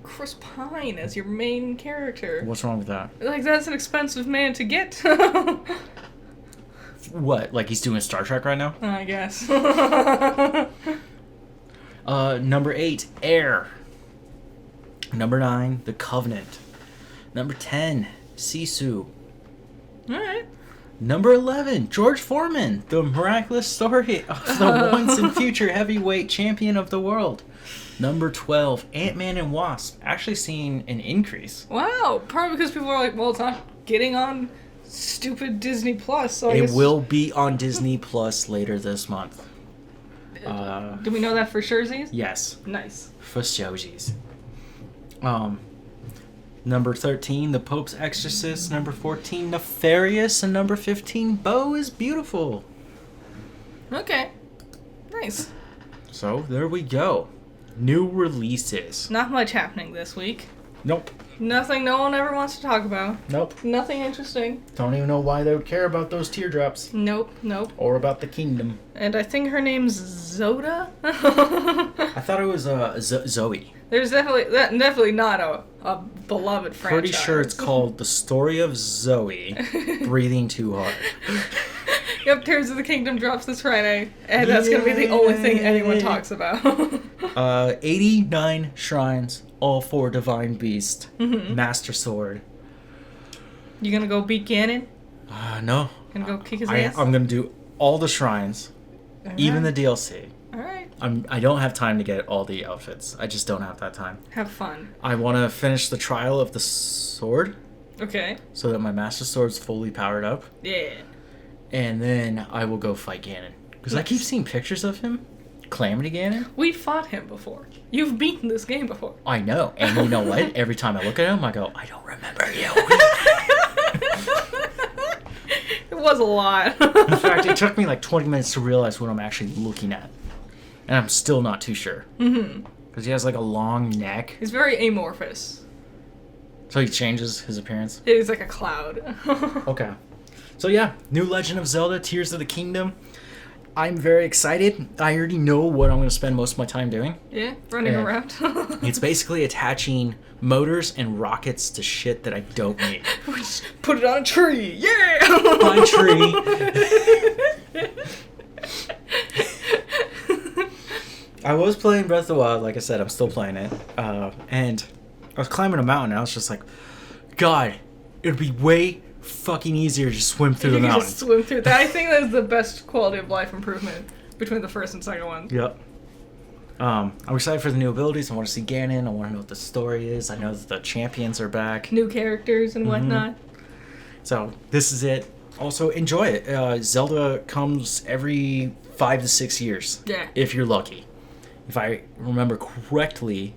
Chris Pine as your main character. What's wrong with that? Like, that's an expensive man to get. What? Like he's doing Star Trek right now? I guess. Number 8, Air. Number 9, The Covenant. Number 10, Sisu. Alright. Number 11, George Foreman, the miraculous story of the once and future heavyweight champion of the world. Number 12, Ant-Man and Wasp, actually seeing an increase. Wow. Probably because people are like, well, it's not getting on stupid Disney Plus, so I It guess... will be on Disney Plus later this month. Do we know that for surezies? Yes. Nice. For shojis. Number 13, The Pope's Exorcist. Number 14, Nefarious. And number 15, Beau is Beautiful. Okay. Nice. So, there we go. New releases. Not much happening this week. Nope. Nothing no one ever wants to talk about. Nope. Nothing interesting. Don't even know why they would care about those teardrops. Nope. Or about the kingdom. And I think her name's Zoda? I thought it was Zoe. There's definitely not a beloved franchise. Pretty sure it's called The Story of Zoe Breathing Too Hard. Yep, Tears of the Kingdom drops this Friday, and that's going to be the only thing anyone talks about. 89 shrines, all for Divine Beast. Master Sword. You going to go beat Ganon? No. Going to go kick his ass? I'm going to do all the shrines, even the DLC. Alright. I don't have time to get all the outfits. I just don't have that time. Have fun. I want to finish the trial of the sword. Okay. So that my Master Sword's fully powered up. Yeah. And then I will go fight Ganon. Because I keep seeing pictures of him clamoring to Ganon. We fought him before. You've beaten this game before. I know. And you know what? Every time I look at him, I go, I don't remember you. It was a lot. In fact, it took me like 20 minutes to realize what I'm actually looking at. And I'm still not too sure. Because he has like a long neck. He's very amorphous. So he changes his appearance? He's like a cloud. Okay. So yeah, new Legend of Zelda, Tears of the Kingdom. I'm very excited. I already know what I'm going to spend most of my time doing. Yeah, running around. It's basically attaching motors and rockets to shit that I don't need. Just put it on a tree. Yeah! On a tree. I was playing Breath of the Wild, like I said, I'm still playing it. And I was climbing a mountain and I was just like, God, it would be way fucking easier to swim through the mountain. Just swim through that. I think that's the best quality of life improvement between the first and second one. Yep. I'm excited for the new abilities. I want to see Ganon. I want to know what the story is. I know that the champions are back. New characters and whatnot. So this is it. Also enjoy it. Zelda comes every 5 to 6 years. Yeah. If you're lucky. If I remember correctly,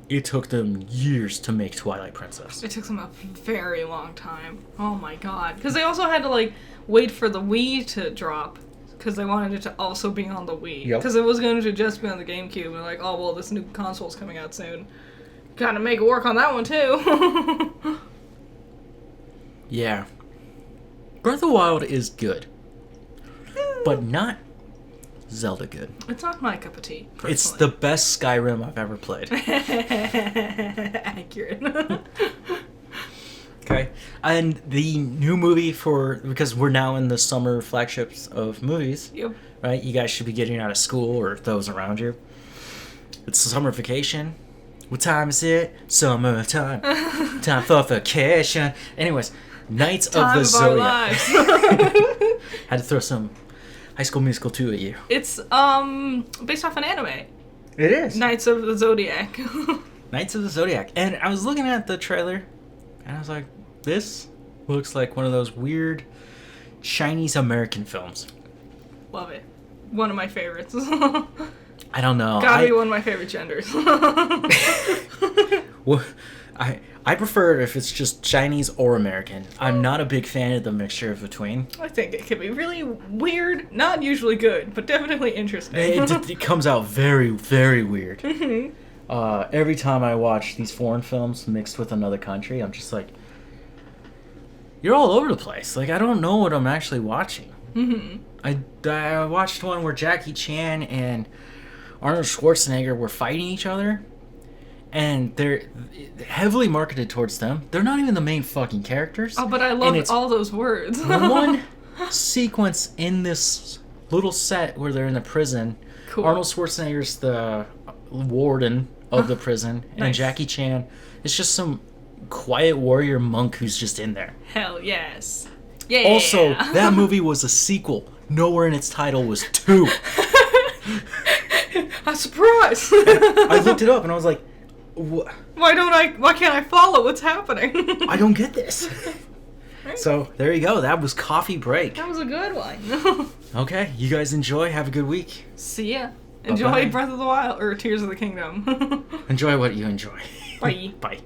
it took them years to make Twilight Princess. It took them a very long time. Oh my god. Because they also had to, like, wait for the Wii to drop. Because they wanted it to also be on the Wii. Because it was going to just be on the GameCube. And like, oh, well, this new console's coming out soon. Gotta make it work on that one, too. Yeah. Breath of the Wild is good. But not Zelda good. It's not my cup of tea, personally. It's the best Skyrim I've ever played. Accurate. Okay. And the new movie because we're now in the summer flagships of movies. Yep. Right? You guys should be getting out of school or those around you. It's summer vacation. What time is it? Summertime. Time for vacation. Anyways, Knights of the Zodiac. Had to throw some High School Musical 2 at you. It's based off an anime. It is. Knights of the Zodiac. Knights of the Zodiac. And I was looking at the trailer, and I was like, this looks like one of those weird Chinese American films. Love it. One of my favorites. I don't know. Gotta be one of my favorite genders. Well, I prefer it if it's just Chinese or American. I'm not a big fan of the mixture of between. I think it can be really weird, not usually good, but definitely interesting. It comes out very, very weird. Every time I watch these foreign films mixed with another country, I'm just like, you're all over the place. Like, I don't know what I'm actually watching. I watched one where Jackie Chan and Arnold Schwarzenegger were fighting each other. And they're heavily marketed towards them. They're not even the main fucking characters. Oh, but I love all those words. One sequence in this little set where they're in the prison. Cool. Arnold Schwarzenegger's the warden of the prison. And Nice. Jackie Chan is just some quiet warrior monk who's just in there. Hell yes. Yeah. Also, that movie was a sequel. Nowhere in its title was 2. I'm surprised. I looked it up and I was like, Why can't I follow what's happening? I don't get this. Right? So there you go. That was Coffee Break. That was a good one. Okay, you guys enjoy. Have a good week. See ya. Enjoy Bye-bye. Breath of the Wild or Tears of the Kingdom. Enjoy what you enjoy. Bye. Bye.